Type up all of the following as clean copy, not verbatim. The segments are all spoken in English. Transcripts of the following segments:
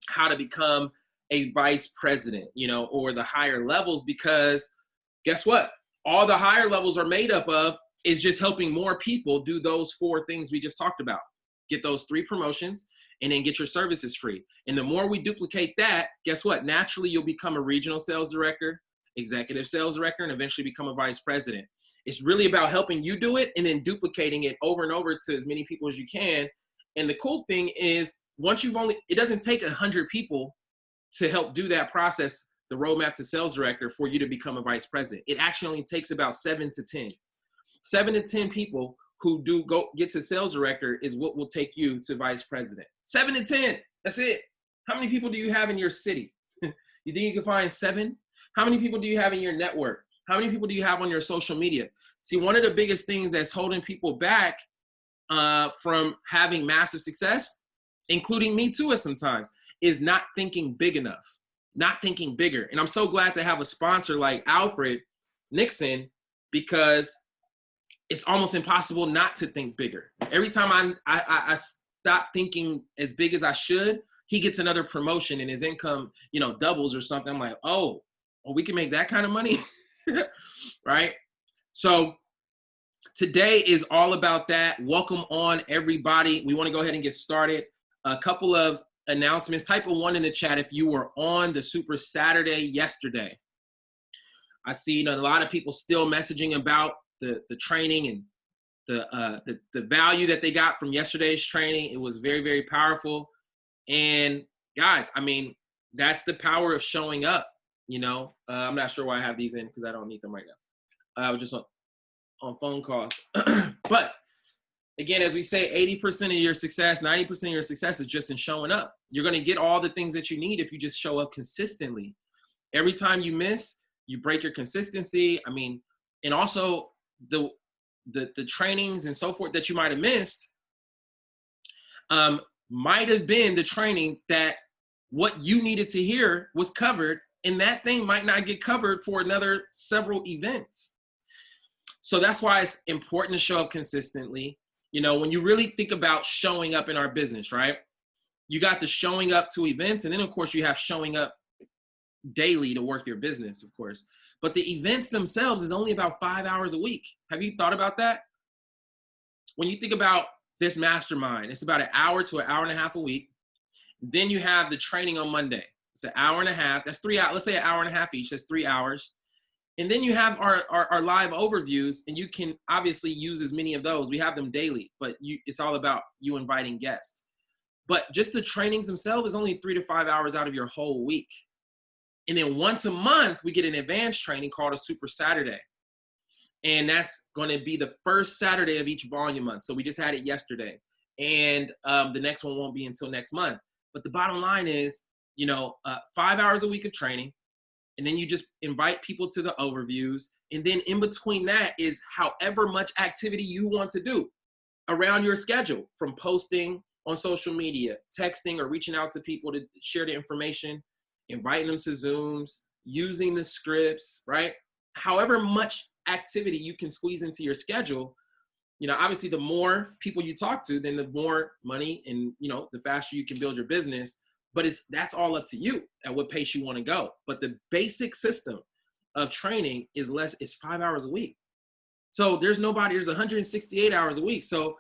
how to become a vice president, or the higher levels, because guess what? All the higher levels are made up of is just helping more people do those 4 things we just talked about. Get those 3 promotions and then get your services free. And the more we duplicate that, guess what? Naturally, you'll become a regional sales director, executive sales director, and eventually become a vice president. It's really about helping you do it and then duplicating it over and over to as many people as you can. And the cool thing is, it doesn't take 100 people to help do that process, the roadmap to sales director, for you to become a vice president. It actually only takes about 7 to 10. 7 to 10 people who do get to sales director is what will take you to vice president. 7 to 10, that's it. How many people do you have in your city? You think you can find 7? How many people do you have in your network? How many people do you have on your social media? See, one of the biggest things that's holding people back from having massive success, including me too at sometimes, is not thinking big enough, not thinking bigger. And I'm so glad to have a sponsor like Alfred Nixon, because it's almost impossible not to think bigger. Every time I stop thinking as big as I should, he gets another promotion and his income, doubles or something. I'm like, oh, well, we can make that kind of money, right? So today is all about that. Welcome on, everybody. We want to go ahead and get started. A couple of announcements. Type a 1 in the chat if you were on the Super Saturday yesterday. I see a lot of people still messaging about the training and the value that they got from yesterday's training. It was very, very powerful. And guys, I mean, that's the power of showing up. I'm not sure why I have these in, because I don't need them right now. I was just on phone calls. But again, as we say, 80% of your success, 90% of your success is just in showing up. You're going to get all the things that you need if you just show up consistently. Every time you miss, you break your consistency. I mean, and also the trainings and so forth that you might have missed might have been the training that what you needed to hear was covered, and that thing might not get covered for another several events. So that's why it's important to show up consistently. When you really think about showing up in our business, right? You got the showing up to events, and then of course you have showing up daily to work your business, of course. But the events themselves is only about 5 hours a week. Have you thought about that? When you think about this mastermind, it's about an hour to an hour and a half a week. Then you have the training on Monday. It's an hour and a half. That's 3 hours. Let's say an hour and a half each. That's 3 hours. And then you have our live overviews, and you can obviously use as many of those. We have them daily, but it's all about you inviting guests. But just the trainings themselves is only 3 to 5 hours out of your whole week. And then once a month, we get an advanced training called a Super Saturday. And that's going to be the first Saturday of each volume month. So we just had it yesterday. And the next one won't be until next month. But the bottom line is, 5 hours a week of training. And then you just invite people to the overviews. And then in between that is however much activity you want to do around your schedule, from posting on social media, texting or reaching out to people to share the information, inviting them to Zooms, using the scripts, right? However much activity you can squeeze into your schedule. Obviously the more people you talk to, then the more money and, the faster you can build your business. But that's all up to you at what pace you want to go. But the basic system of training is 5 hours a week. So there's 168 hours a week. So,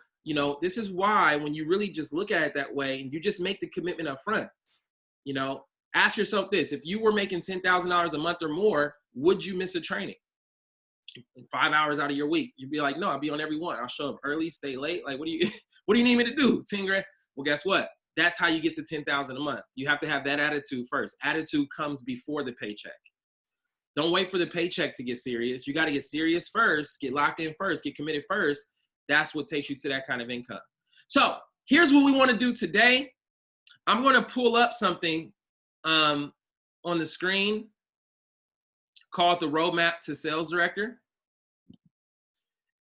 this is why when you really just look at it that way and you just make the commitment up front, ask yourself this: if you were making $10,000 a month or more, would you miss a training? 5 hours out of your week, you'd be like, no, I'll be on every one. I'll show up early, stay late. Like, what do you need me to do? 10 grand. Well, guess what? That's how you get to 10,000 a month. You have to have that attitude first. Attitude comes before the paycheck. Don't wait for the paycheck to get serious. You got to get serious first, get locked in first, get committed first. That's what takes you to that kind of income. So here's what we want to do today. I'm going to pull up something on the screen called the Roadmap to Sales Director.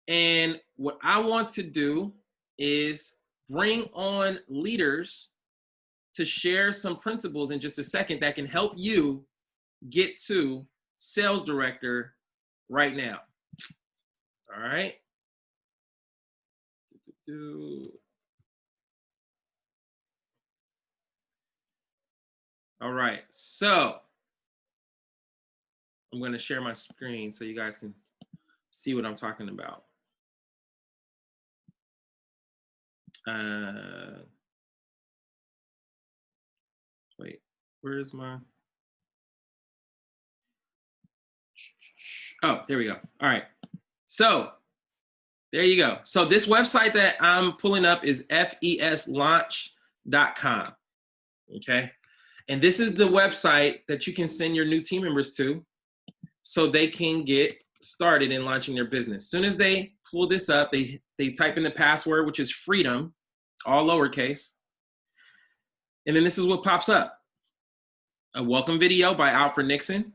And what I want to do is bring on leaders to share some principles in just a second that can help you get to sales director right now. All right. All right, so I'm going to share my screen so you guys can see what I'm talking about. Wait, where is my? Oh, there we go. All right, so there you go. So this website that I'm pulling up is feslaunch.com. Okay, and this is the website that you can send your new team members to so they can get started in launching their business. As soon as they pull this up, they type in the password, which is freedom, all lowercase. And then this is what pops up. A welcome video by Alfred Nixon,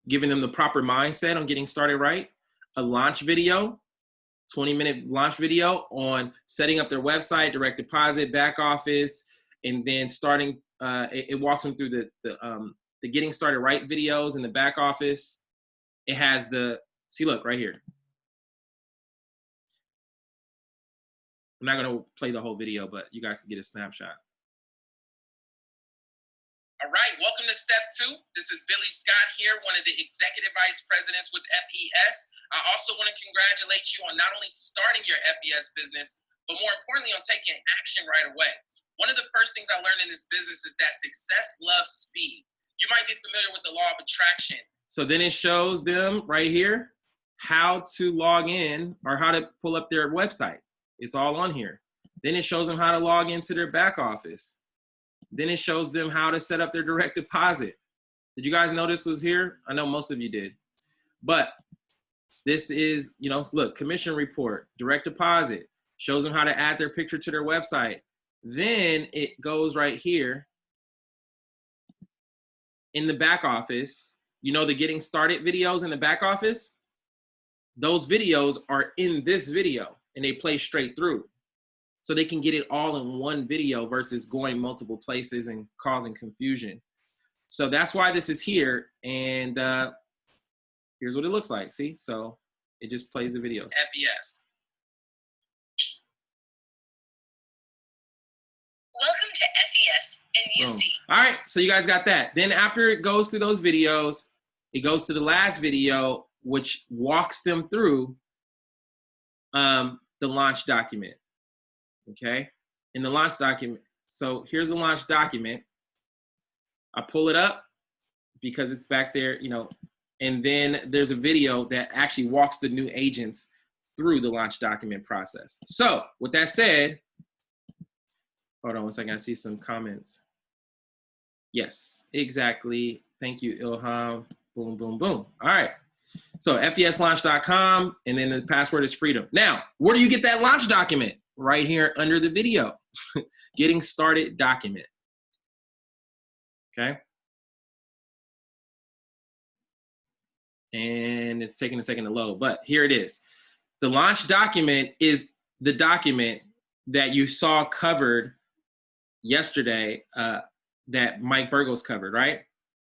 giving them the proper mindset on getting started right. A launch video, 20-minute launch video on setting up their website, direct deposit, back office, and then starting, it walks them through the getting started right videos in the back office. It has see, look right here. I'm not gonna play the whole video, but you guys can get a snapshot. All right, welcome to step 2. This is Billy Scott here, one of the executive vice presidents with FES. I also want to congratulate you on not only starting your FES business, but more importantly, on taking action right away. One of the first things I learned in this business is that success loves speed. You might be familiar with the law of attraction. So then it shows them right here how to log in or how to pull up their website. It's all on here. Then it shows them how to log into their back office. Then it shows them how to set up their direct deposit. Did you guys know this was here? I know most of you did. But this is, you know, look, commission report, direct deposit, shows them how to add their picture to their website. Then it goes right here in the back office. You know, the getting started videos in the back office? Those videos are in this video and they play straight through. So they can get it all in one video versus going multiple places and causing confusion. So that's why this is here. And here's what it looks like. See, so it just plays the videos. FES. Welcome to FES and UC. All right, so you guys got that. Then after it goes through those videos, it goes to the last video, which walks them through the launch document. Okay, in the launch document. So here's the launch document. I pull it up because it's back there, you know, and then there's a video that actually walks the new agents through the launch document process. So with that said, hold on one second, I see some comments. Yes, exactly. Thank you, Ilham. Boom, boom, boom. All right. So feslaunch.com, and then the password is freedom. Now, where do you get that launch document? Right here under the video, getting started document. Okay. And it's taking a second to load, but here it is. The launch document is the document that you saw covered yesterday that Mike Burgos covered, right?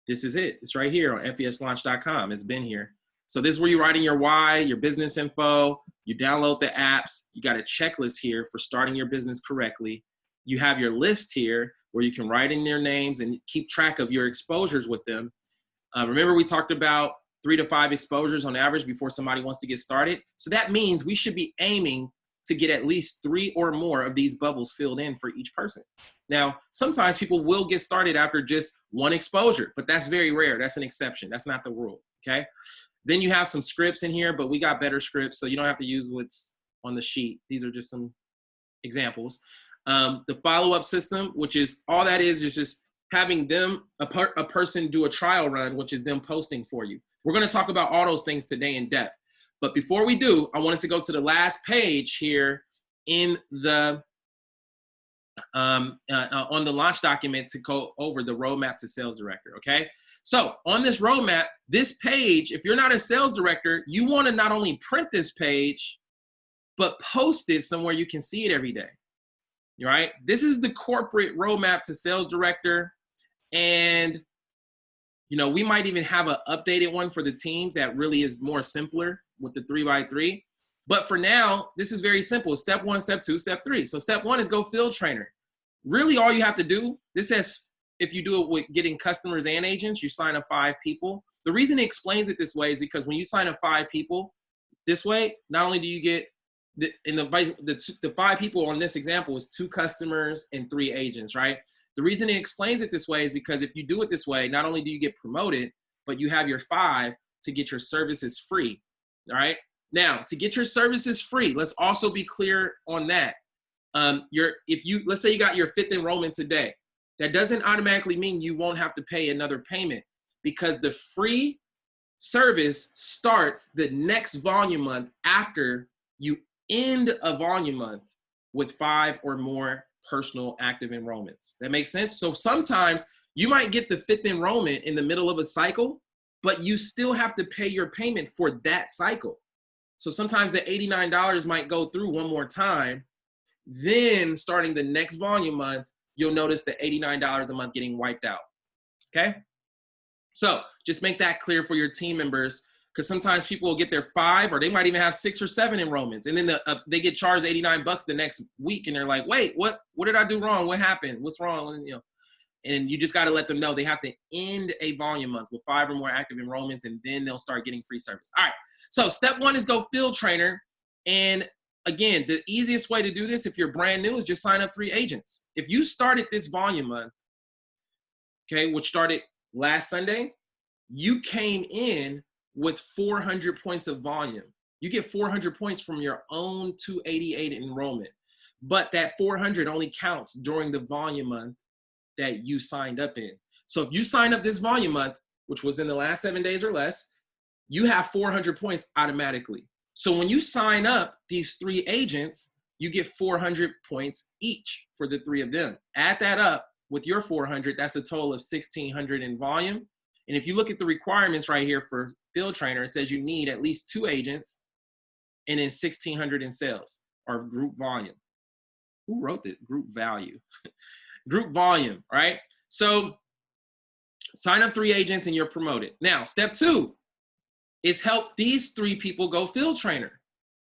This is it. It's right here on feslaunch.com. It's been here. So this is where you're writing your why, your business info, you download the apps, you got a checklist here for starting your business correctly. You have your list here where you can write in their names and keep track of your exposures with them. Remember we talked about 3 to 5 exposures on average before somebody wants to get started. So that means we should be aiming to get at least 3 or more of these bubbles filled in for each person. Now, sometimes people will get started after just 1 exposure, but that's very rare. That's an exception. That's not the rule, okay? Then you have some scripts in here, but we got better scripts, so you don't have to use what's on the sheet. These are just some examples. The follow-up system, which is all that is just having them, a person do a trial run, which is them posting for you. We're going to talk about all those things today in depth. But before we do, I wanted to go to the last page here in the on the launch document to go over the roadmap to sales director, okay? So on this roadmap, this page, if you're not a sales director, you want to not only print this page, but post it somewhere you can see it every day, right? This is the corporate roadmap to sales director. And, you know, we might even have an updated one for the team that really is more simpler with the 3x3. But for now, this is very simple. Step 1, step 2, step 3. So step 1 is go field trainer. Really all you have to do, this says if you do it with getting customers and agents, you sign up 5 people. The reason it explains it this way is because when you sign up 5 people this way, not only do you get the 5 people on this example is 2 customers and 3 agents, right? The reason it explains it this way is because if you do it this way, not only do you get promoted, but you have your 5 to get your services free, all right? Now, to get your services free, let's also be clear on that. Let's say you got your 5th enrollment today, that doesn't automatically mean you won't have to pay another payment, because the free service starts the next volume month after you end a volume month with 5 or more personal active enrollments. That makes sense? So sometimes you might get the 5th enrollment in the middle of a cycle, but you still have to pay your payment for that cycle. So sometimes the $89 might go through one more time. Then starting the next volume month, you'll notice the $89 a month getting wiped out, okay? So just make that clear for your team members, because sometimes people will get their 5, or they might even have 6 or 7 enrollments, and then they get charged $89 the next week, and they're like, wait, what did I do wrong? What happened? What's wrong? And you just got to let them know they have to end a volume month with 5 or more active enrollments, and then they'll start getting free service. All right, so step 1 is go field trainer. And again, the easiest way to do this if you're brand new is just sign up 3 agents. If you started this volume month, okay, which started last Sunday, you came in with 400 points of volume. You get 400 points from your own 288 enrollment, but that 400 only counts during the volume month that you signed up in. So if you signed up this volume month, which was in the last 7 days or less, you have 400 points automatically. So when you sign up these 3 agents, you get 400 points each for the 3 of them. Add that up with your 400, that's a total of 1,600 in volume. And if you look at the requirements right here for field trainer, it says you need at least 2 agents and then 1,600 in sales or group volume. Who wrote that? Group value. Group volume, right? So sign up 3 agents and you're promoted. Now, step 2 is help these 3 people go field trainer.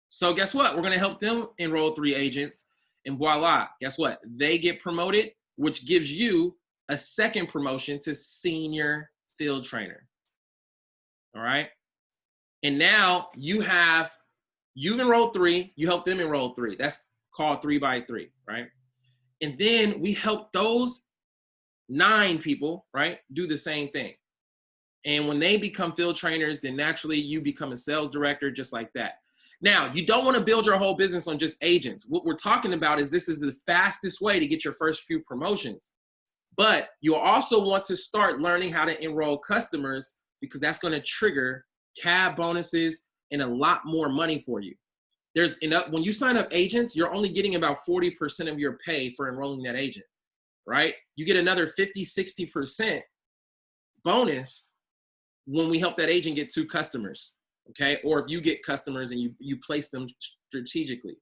So guess what? We're going to help them enroll 3 agents, and voila, guess what? They get promoted, which gives you a second promotion to senior field trainer. All right. And now you've enrolled 3, you help them enroll 3. That's called 3 by 3, right? And then we help those 9 people, right, do the same thing. And when they become field trainers, then naturally you become a sales director, just like that. Now, you don't want to build your whole business on just agents. What we're talking about is this is the fastest way to get your first few promotions. But you also want to start learning how to enroll customers, because that's going to trigger cab bonuses and a lot more money for you. When you sign up agents, you're only getting about 40% of your pay for enrolling that agent, right? You get another 50, 60% bonus when we help that agent get 2 customers, okay? Or if you get customers and you place them strategically,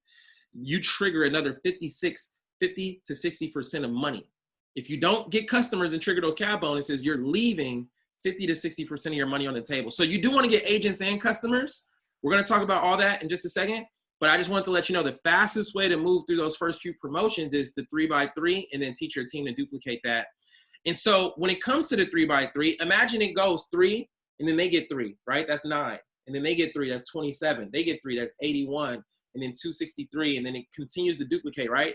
you trigger another 50 to 60% of money. If you don't get customers and trigger those cab bonuses, you're leaving 50 to 60% of your money on the table. So you do want to get agents and customers. We're going to talk about all that in just a second, but I just wanted to let you know the fastest way to move through those first few promotions is the 3 by 3, and then teach your team to duplicate that. And so when it comes to the 3 by 3, imagine it goes 3, and then they get 3, right? That's 9. And then they get 3, that's 27. They get 3, that's 81. And then 263, and then it continues to duplicate, right?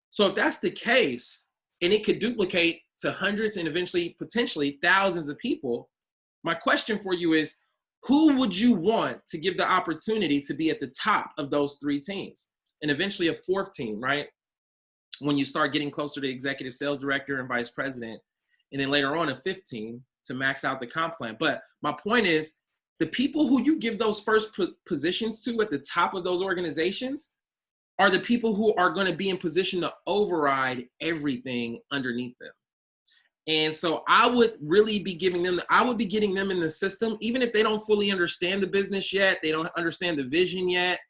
So if that's the case, and it could duplicate to hundreds and eventually potentially thousands of people, my question for you is, who would you want to give the opportunity to be at the top of those 3 teams? And eventually a 4th team, right? When you start getting closer to executive sales director and vice president, and then later on a 5th team to max out the comp plan. But my point is, the people who you give those first positions to at the top of those organizations are the people who are going to be in position to override everything underneath them. And so I would really be getting them in the system, even if they don't fully understand the business yet, they don't understand the vision yet,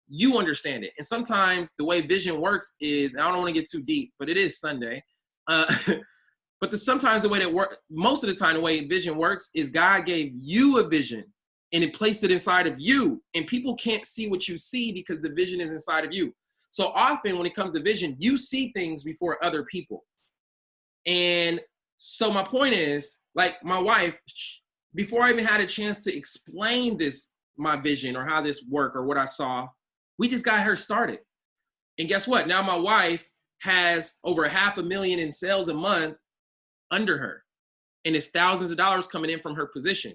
you understand it. And sometimes the way vision works is, and I don't want to get too deep, but it is Sunday. But sometimes the way that works, most of the time the way vision works is God gave you a vision and it placed it inside of you, and people can't see what you see because the vision is inside of you. So often when it comes to vision, you see things before other people. And So my point is, like my wife, before I even had a chance to explain this, my vision or how this worked or what I saw, we just got her started. And guess what? Now my wife has over $500,000 in sales a month under her, and it's thousands of dollars coming in from her position,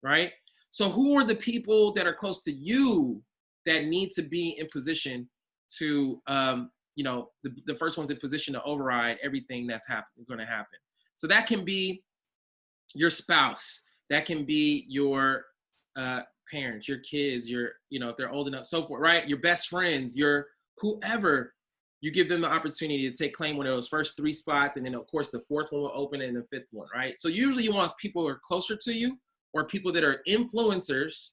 right? So who are the people that are close to you that need to be in position to, the first one's in position to override everything that's going to happen. So that can be your spouse, that can be your parents, your kids, if they're old enough, so forth, right? Your best friends, your whoever. You give them the opportunity to take claim one of those first 3 spots, and then of course the 4th one will open and the 5th one, right? So usually you want people who are closer to you or people that are influencers.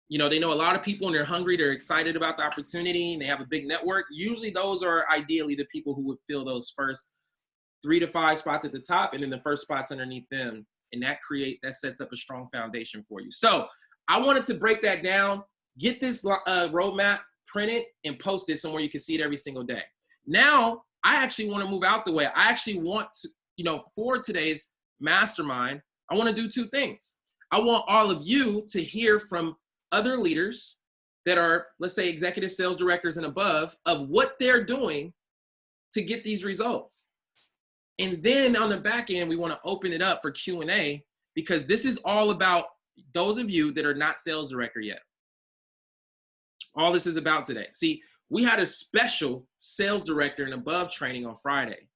They know a lot of people and they're hungry, they're excited about the opportunity, and they have a big network. Usually those are ideally the people who would fill those first 3 to 5 spots at the top, and then the first spots underneath them. And that sets up a strong foundation for you. So I wanted to break that down, get this roadmap printed and post it somewhere you can see it every single day. Now, I actually want to move out the way. I actually want to, for today's mastermind, I want to do 2 things. I want all of you to hear from other leaders that are, let's say, executive sales directors and above, of what they're doing to get these results. And then on the back end, we want to open it up for Q&A, because this is all about those of you that are not sales director yet. That's all this is about today. See, we had a special sales director and above training on Friday,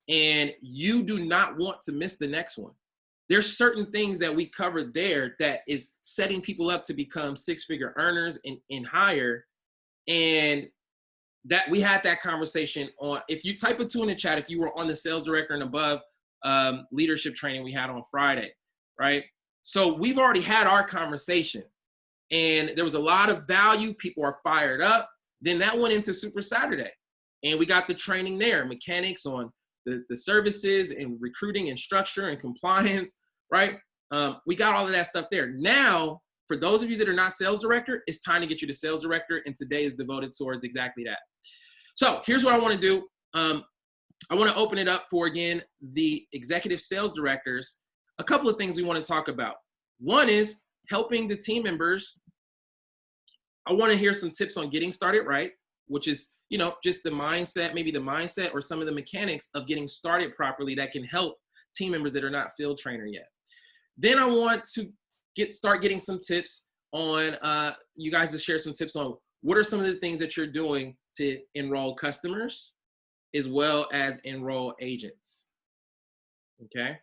and you do not want to miss the next one. There's certain things that we covered there that is setting people up to become 6-figure earners and higher. And that we had that conversation on, if you type a 2 in the chat, if you were on the sales director and above leadership training we had on Friday, right? So we've already had our conversation, and there was a lot of value. People are fired up. Then that went into Super Saturday, and we got the training there, mechanics on the services and recruiting and structure and compliance, right? We got all of that stuff there. Now, for those of you that are not sales director, it's time to get you to sales director, and today is devoted towards exactly that. So here's what I want to do. I want to open it up for, again, the executive sales directors. A couple of things we want to talk about. One is helping the team members. I want to hear some tips on getting started right, which is, just the mindset, maybe the mindset or some of the mechanics of getting started properly that can help team members that are not field trainer yet. Then I want to start getting some tips on, you guys to share some tips on what are some of the things that you're doing to enroll customers as well as enroll agents. Okay.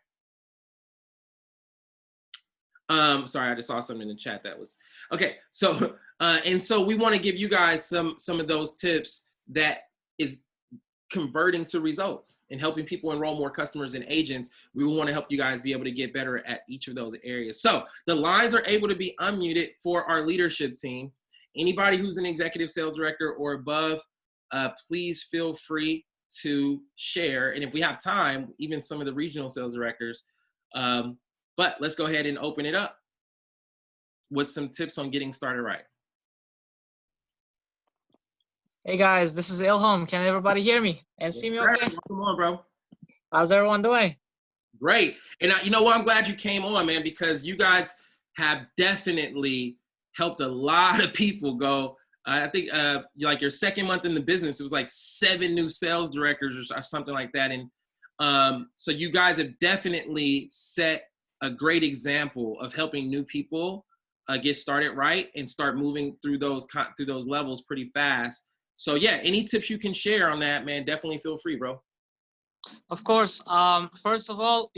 Sorry, I just saw something in the chat that was, okay. So, and so we want to give you guys some of those tips that is converting to results and helping people enroll more customers and agents. We want to help you guys be able to get better at each of those areas. So the lines are able to be unmuted for our leadership team. Anybody who's an executive sales director or above, please feel free to share. And if we have time, even some of the regional sales directors, but let's go ahead and open it up with some tips on getting started right. Hey guys, this is Ilham. Can everybody hear me and see me okay? Come on, bro. How's everyone doing? Great. And you know what? I'm glad you came on, man, because you guys have definitely helped a lot of people go. I think like your 2nd month in the business, it was like 7 new sales directors or something like that. And so you guys have definitely set a great example of helping new people get started right and start moving through those levels pretty fast. So yeah, any tips you can share on that, man, definitely feel free, bro. Of course. First of all,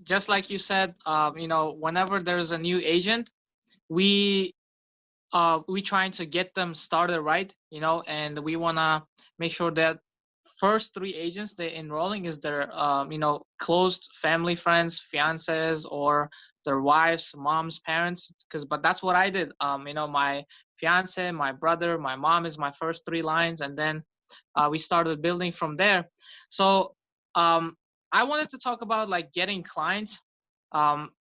just like you said, whenever there's a new agent, we trying to get them started right, and we want to make sure that first 3 agents they're enrolling is their close family, friends, fiancés, or their wives, moms, parents, but that's what I did. My fiance, my brother, my mom is my first 3 lines, and then we started building from there. So I wanted to talk about like getting clients.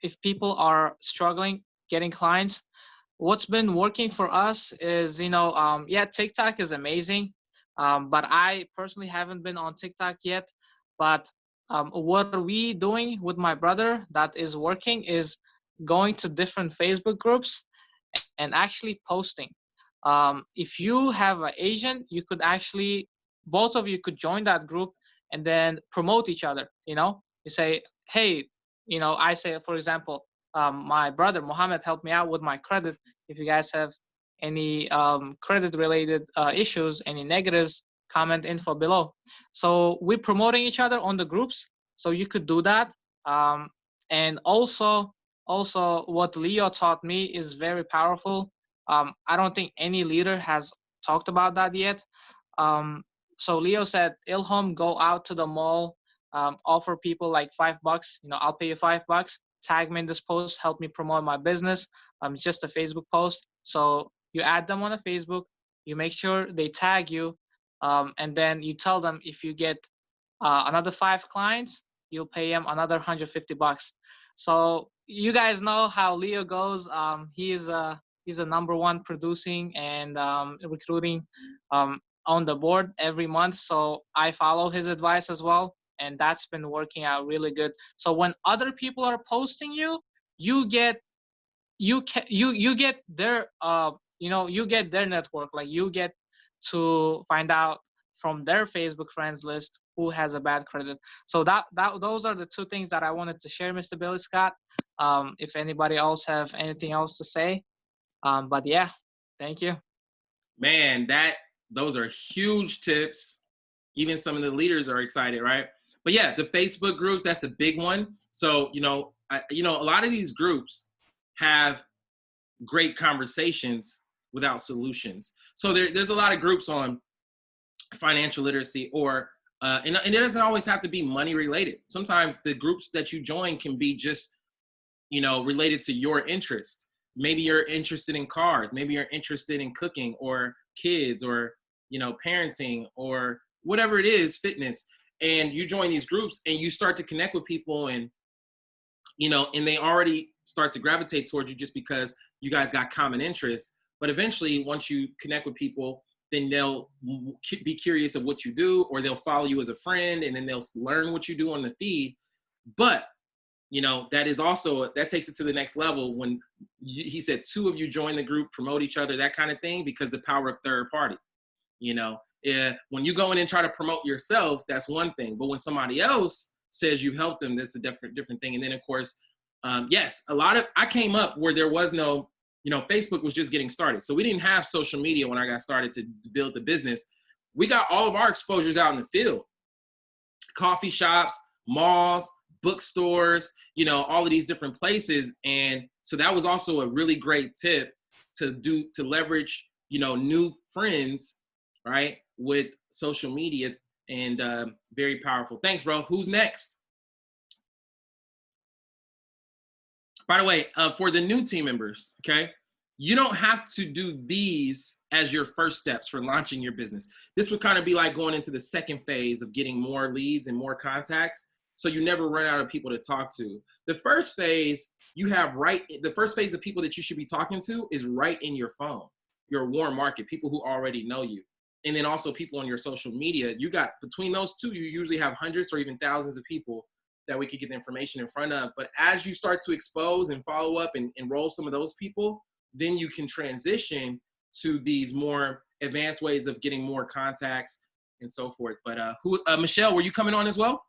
If people are struggling getting clients, what's been working for us is, yeah, TikTok is amazing. But I personally haven't been on TikTok yet. But what are we doing with my brother that is working is going to different Facebook groups and actually posting. If you have an agent, you could actually, both of you could join that group and then promote each other. You say, hey, I say, for example, my brother Mohammed helped me out with my credit. If you guys have any credit related issues, any negatives, comment info below. So we're promoting each other on the groups. So you could do that. And also what Leo taught me is very powerful. I don't think any leader has talked about that yet. So Leo said, Ilham, go out to the mall, offer people like $5. I'll pay you $5. Tag me in this post, help me promote my business. It's just a Facebook post. So you add them on a Facebook, you make sure they tag you, and then you tell them if you get another 5 clients, you'll pay him another $150. So you guys know how Leo goes. He's a #1 producing and recruiting on the board every month. So I follow his advice as well, and that's been working out really good. So when other people are posting you, you get you get their you get their network. Like you get to find out from their Facebook friends list who has a bad credit. So those are the 2 things that I wanted to share, Mr. Billy Scott. If anybody else have anything else to say, but yeah, thank you. Man, those are huge tips. Even some of the leaders are excited, right? But yeah, the Facebook groups, that's a big one. So, a lot of these groups have great conversations without solutions. So there's a lot of groups on financial literacy and it doesn't always have to be money related. Sometimes the groups that you join can be just, related to your interest. Maybe you're interested in cars. Maybe you're interested in cooking or kids or, parenting or whatever it is, fitness. And you join these groups and you start to connect with people and they already start to gravitate towards you just because you guys got common interests. But eventually, once you connect with people, then they'll be curious of what you do, or they'll follow you as a friend, and then they'll learn what you do on the feed. But, that takes it to the next level when he said 2 of you join the group, promote each other, that kind of thing, because the power of third party. When you go in and try to promote yourself, that's one thing. But when somebody else says you helped them, that's a different thing. And then, of course, yes, I came up where there was no, Facebook was just getting started. So we didn't have social media when I got started to build the business. We got all of our exposures out in the field. Coffee shops, malls, bookstores, all of these different places. And so that was also a really great tip to leverage, new friends, right, with social media, and very powerful. Thanks, bro. Who's next? By the way, for the new team members, okay, you don't have to do these as your first steps for launching your business. This would kind of be like going into the second phase of getting more leads and more contacts, so you never run out of people to talk to. The first phase the first phase of people that you should be talking to is right in your phone, your warm market, people who already know you. And then also people on your social media. You got, between those 2, you usually have hundreds or even thousands of people that we could get the information in front of. But as you start to expose and follow up and enroll some of those people, then you can transition to these more advanced ways of getting more contacts and so forth. But Michelle, were you coming on as well?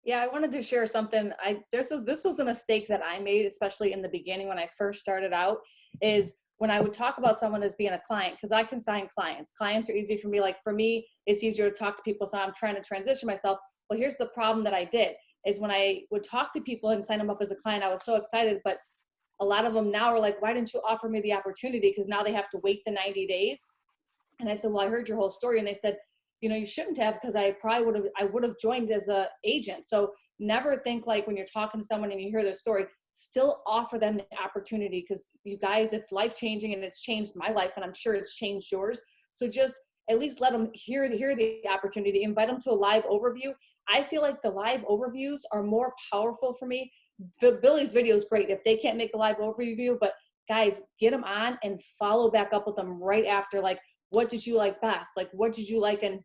Yeah, I wanted to share something. This was a mistake that I made, especially in the beginning when I first started out, is when I would talk about someone as being a client, because I can sign clients. Clients are easy for me. Like for me, it's easier to talk to people. So I'm trying to transition myself. Well, here's the problem that I did is when I would talk to people and sign them up as a client, I was so excited, but a lot of them now are like, why didn't you offer me the opportunity? Because now they have to wait the 90 days. And I said, well, I heard your whole story. And they said, you shouldn't have, because I would have joined as a agent. So never think like when you're talking to someone and you hear their story, still offer them the opportunity, because you guys, it's life-changing and it's changed my life, and I'm sure it's changed yours. So just at least let them hear the opportunity, invite them to a live overview. I feel like the live overviews are more powerful for me. Billy's video is great if they can't make the live overview, but guys, get them on and follow back up with them right after. Like, what did you like best? Like, what did you like? And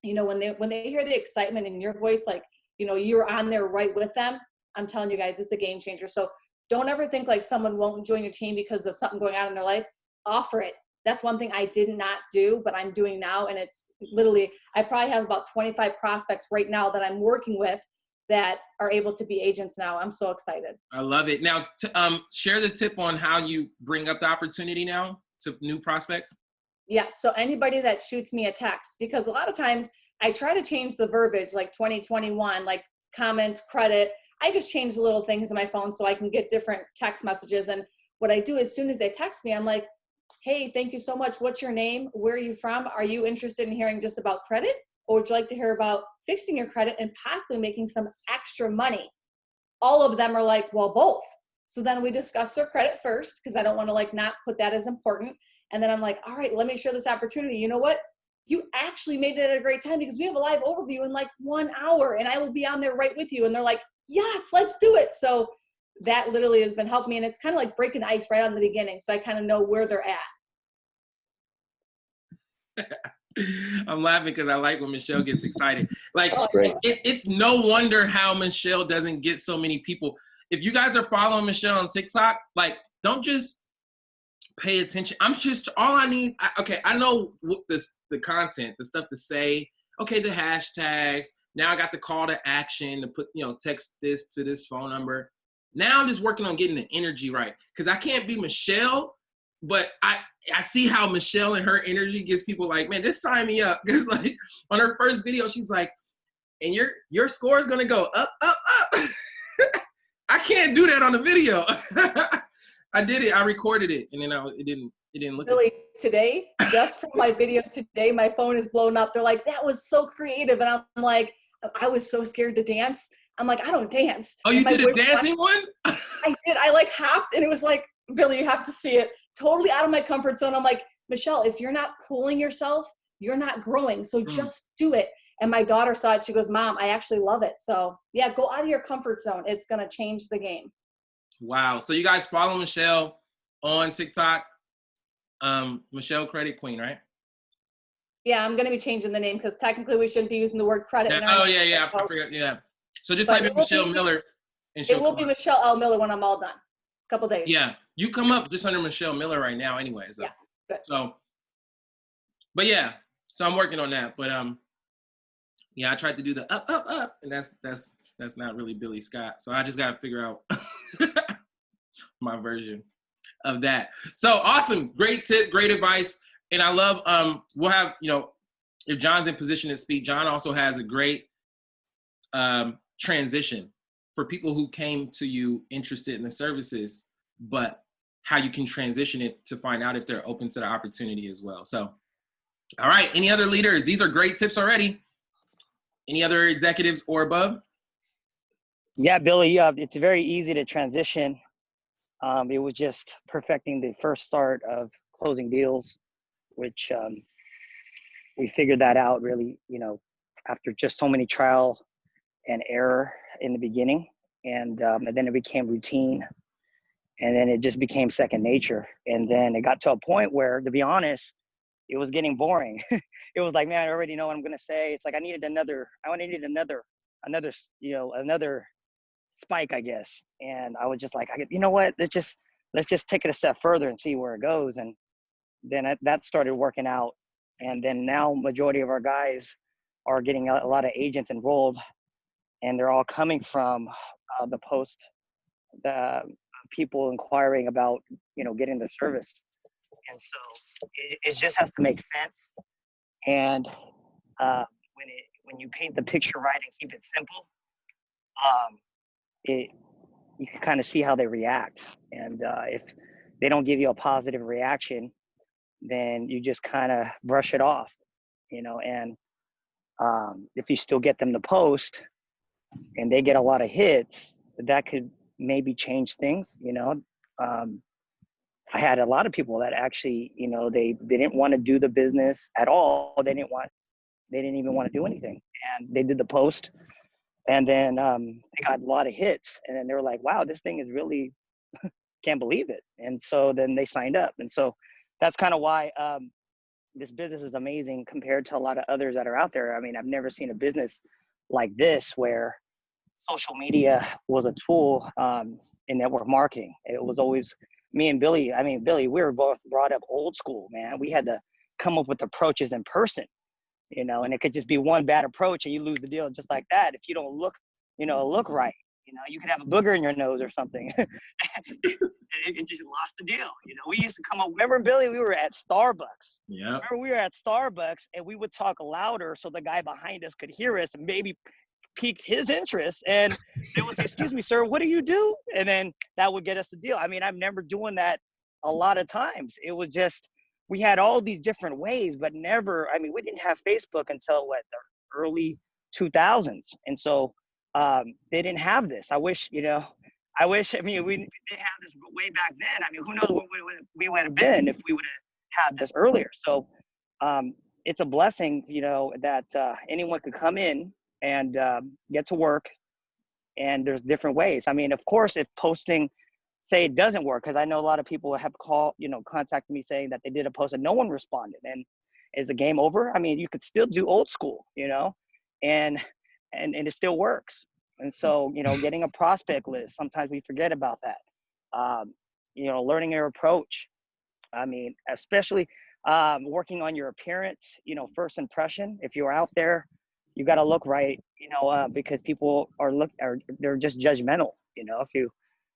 when they hear the excitement in your voice, like you're on there right with them, I'm telling you guys, it's a game changer. So don't ever think like someone won't join your team because of something going on in their life. Offer it. That's one thing I did not do, but I'm doing now. And it's literally, I probably have about 25 prospects right now that I'm working with that are able to be agents now. I'm so excited. I love it. Now, share the tip on how you bring up the opportunity now to new prospects. Yeah. So anybody that shoots me a text, because a lot of times I try to change the verbiage, like 2021, like comment, credit. I just change the little things in my phone so I can get different text messages. And what I do as soon as they text me, I'm like, hey, thank you so much. What's your name? Where are you from? Are you interested in hearing just about credit? Or would you like to hear about fixing your credit and possibly making some extra money? All of them are like, well, both. So then we discuss their credit first, because I don't want to like not put that as important. And then I'm like, all right, let me share this opportunity. You know what? You actually made it at a great time because we have a live overview in like 1 hour and I will be on there right with you. And they're like, yes, let's do it. So that literally has been helping me. And it's kind of like breaking the ice right on the beginning. So I kind of know where they're at. I'm laughing because I like when Michelle gets excited. Like, That's great. It's no wonder how Michelle doesn't get so many people. If you guys are following Michelle on TikTok, like, don't just pay attention. All I need. I know what the content, the stuff to say. Okay, the hashtags. Now I got the call to action to put, text this to this phone number. Now I'm just working on getting the energy right, because I can't be Michelle, but I see how Michelle and her energy gets people like, man, just sign me up. Because like on her first video, she's like, and your score is gonna go up, up, up. I can't do that on the video. I did it. I recorded it, and then it didn't look. Really, today, just for my video today, my phone is blown up. They're like, that was so creative, and I'm like, I was so scared to dance. I'm like, I don't dance. Oh, you did a dancing one? I did. I like hopped, and it was like, Billy, you have to see it. Totally out of my comfort zone. I'm like, Michelle, if you're not pulling yourself, you're not growing. So just do it. And my daughter saw it. She goes, Mom, I actually love it. So yeah, go out of your comfort zone. It's going to change the game. Wow. So you guys follow Michelle on TikTok. Michelle Credit Queen, right? Yeah, I'm going to be changing the name because technically we shouldn't be using the word credit. Yeah. I forgot. Yeah. So just type in Michelle Miller. And it will be Michelle L. Miller when I'm all done. Couple days. Yeah, you come up just under Michelle Miller right now, anyways. Yeah, good. So, but yeah, so I'm working on that. But yeah, I tried to do the up, and that's not really Billy Scott. So I just got to figure out my version of that. So awesome, great tip, great advice, and I love. We'll have if John's in position to speak, John also has a great transition for people who came to you interested in the services, but how you can transition it to find out if they're open to the opportunity as well. So, all right, any other leaders? These are great tips already. Any other executives or above? Yeah, Billy, it's very easy to transition. It was just perfecting the first start of closing deals, which we figured that out really, after just so many trial and error in the beginning, and then it became routine, and then it just became second nature, and then it got to a point where, to be honest, it was getting boring. It was like, man, I already know what I'm gonna say. It's like I needed another spike, I guess. And I was just like, you know what? Let's just take it a step further and see where it goes. And then that started working out. And then now majority of our guys are getting a lot of agents enrolled, and they're all coming from the people inquiring about, getting the service. And so it just has to make sense. And when you paint the picture right and keep it simple, you can kind of see how they react. And if they don't give you a positive reaction, then you just kind of brush it off, and if you still get them to post and they get a lot of hits, that could maybe change things. I had a lot of people that actually, they didn't want to do the business at all. They didn't even want to do anything, and they did the post, and then they got a lot of hits, and then they were like, wow, this thing is really, can't believe it. And so then they signed up. And so that's kind of why this business is amazing compared to a lot of others that are out there. I mean, I've never seen a business like this where social media was a tool in network marketing. It was always me and Billy. I mean, Billy, we were both brought up old school, man. We had to come up with approaches in person, you know, and it could just be one bad approach and you lose the deal just like that. If you don't look, you know, look right, you know, you could have a booger in your nose or something. It just lost the deal. You know, we used to come up. Remember, Billy, we were at Starbucks. Yeah. Remember, we were at Starbucks and we would talk louder so the guy behind us could hear us and maybe piqued his interest. And they would say, "Excuse me, sir, what do you do?" And then that would get us a deal. I mean, I remember doing that a lot of times. It was just, we had all these different ways, but never, I mean, we didn't have Facebook until what, the early 2000s. And so they didn't have this. I wish, you know, I mean, we didn't have this way back then. I mean, who knows what we would have been if we would have had this earlier. So it's a blessing, you know, that anyone could come in and get to work. And there's different ways. I mean, of course, if posting, say it doesn't work, because I know a lot of people have contacted me saying that they did a post and no one responded. And is the game over? I mean, you could still do old school, you know, and it still works. And so, you know, getting a prospect list, sometimes we forget about that. You know, learning your approach. I mean, especially working on your appearance, you know, first impression. If you're out there, you got to look right, you know, because people they're just judgmental. You know,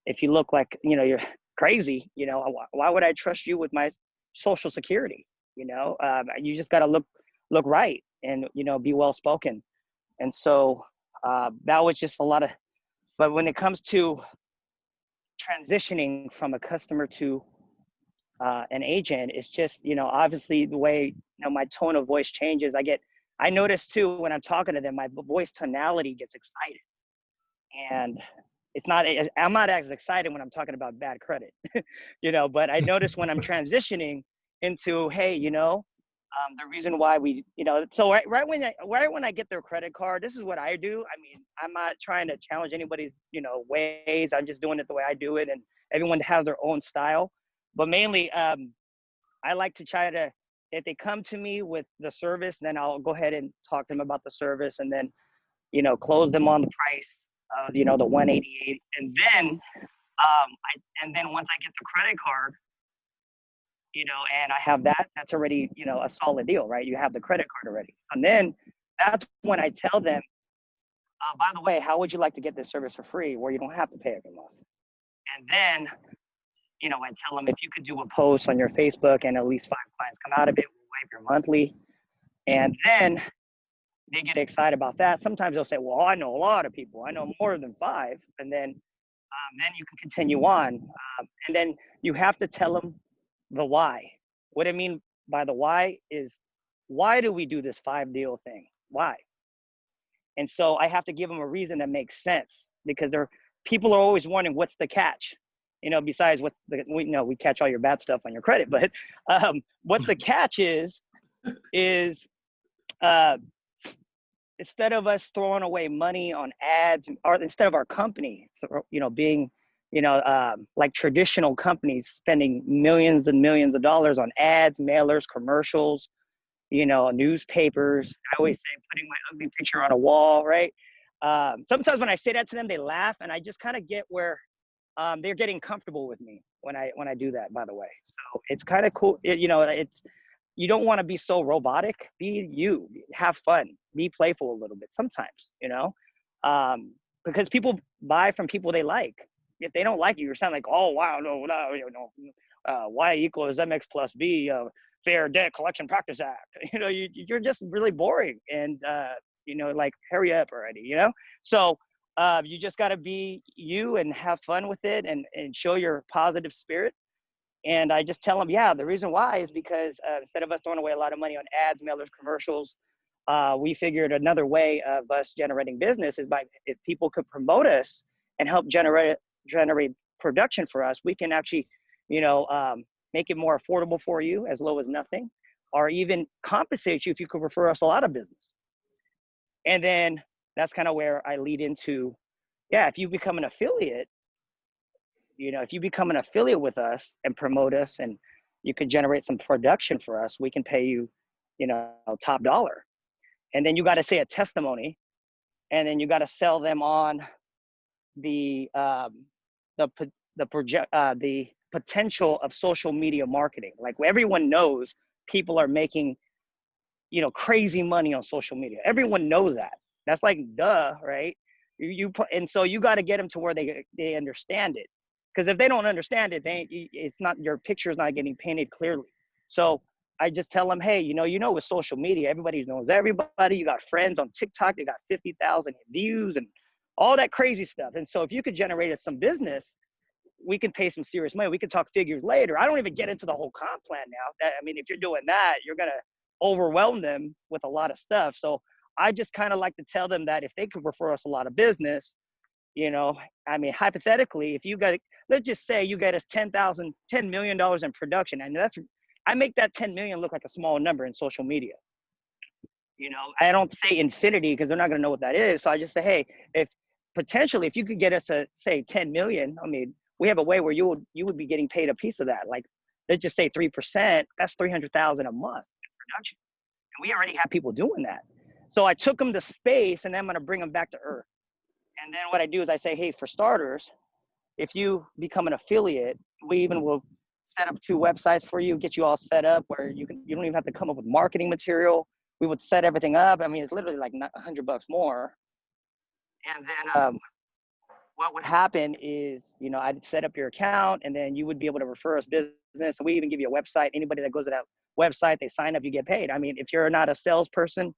if you look like, you know, you're crazy, you know, why would I trust you with my social security? You know, you just got to look right and, you know, be well spoken. And so that was just a lot of, but when it comes to transitioning from a customer to an agent, it's just, you know, obviously the way, you know, my tone of voice changes. I notice too, when I'm talking to them, my voice tonality gets excited. And I'm not as excited when I'm talking about bad credit, you know, but I notice when I'm transitioning into, hey, you know, the reason why we, you know, so right when I get their credit card, this is what I do. I mean, I'm not trying to challenge anybody's, you know, ways. I'm just doing it the way I do it, and everyone has their own style. But mainly, I like to try to, if they come to me with the service, then I'll go ahead and talk to them about the service, and then, you know, close them on the price, you know, the 188, and then once I get the credit card, you know, and I have that's already, you know, a solid deal, right? You have the credit card already. So then that's when I tell them, by the way, how would you like to get this service for free where you don't have to pay every month? And then, you know, I tell them, if you could do a post on your Facebook and at least 5 clients come out of it, we'll waive your monthly. And then they get excited about that. Sometimes they'll say, well, I know a lot of people. I know more than 5. And then you can continue on. And then you have to tell them the why. What I mean by the why is, why do we do this 5 deal thing? Why? And so I have to give them a reason that makes sense, because people are always wondering, what's the catch? You know, besides we catch all your bad stuff on your credit, but what the catch is instead of us throwing away money on ads, or instead of our company, you know, being, you know, like traditional companies spending millions and millions of dollars on ads, mailers, commercials, you know, newspapers. I always say putting my ugly picture on a wall, right? Sometimes when I say that to them, they laugh, and I just kind of get where they're getting comfortable with me when I do that, by the way. So it's kind of cool. You know, you don't want to be so robotic. Be you, have fun, be playful a little bit sometimes, you know, because people buy from people they like. If they don't like you, you're sounding like, oh, wow, no, you know, Y equals MX plus B, Fair Debt Collection Practice Act. You know, you're just really boring, and, you know, like, hurry up already, you know? So you just got to be you and have fun with it, and show your positive spirit. And I just tell them, yeah, the reason why is because instead of us throwing away a lot of money on ads, mailers, commercials, we figured another way of us generating business is by, if people could promote us and help generate production for us, we can actually, you know, make it more affordable for you, as low as nothing, or even compensate you if you could refer us a lot of business. And then that's kind of where I lead into, yeah, if you become an affiliate, you know, if you become an affiliate with us and promote us, and you can generate some production for us, we can pay you, you know, top dollar. And then you got to say a testimony. and then you got to sell them on the potential of social media marketing. Like everyone knows people are making, crazy money on social media. Everyone knows that. That's like, duh, right? And so you got to get them to where they understand it. Because if they don't understand it, it's not, your picture is not getting painted clearly. So I just tell them, hey, with social media, everybody knows everybody. You got friends on TikTok, they got 50,000 views and all that crazy stuff. And so if you could generate us some business, we can pay some serious money. We can talk figures later. I don't even get into the whole comp plan now. If you're doing that, you're going to overwhelm them with a lot of stuff. So I just kind of like to tell them that if they could refer us a lot of business, hypothetically, if you got, let's just say you get us $10 million in production, and I make that 10 million look like a small number in social media. I don't say infinity because they're not going to know what that is. So I just say, hey, if you could get us to say 10 million, we have a way where you would be getting paid a piece of that. Like, let's just say 3%, that's 300,000 a month in production. And we already have people doing that. So I took them to space, and then I'm going to bring them back to earth. And then what I do is I say, hey, for starters, if you become an affiliate, we even will set up 2 websites for you, get you all set up where you don't even have to come up with marketing material. We would set everything up. It's literally like $100 more. And then what would happen is, I'd set up your account, and then you would be able to refer us business. So we even give you a website. Anybody that goes to that website, they sign up, you get paid. If you're not a salesperson,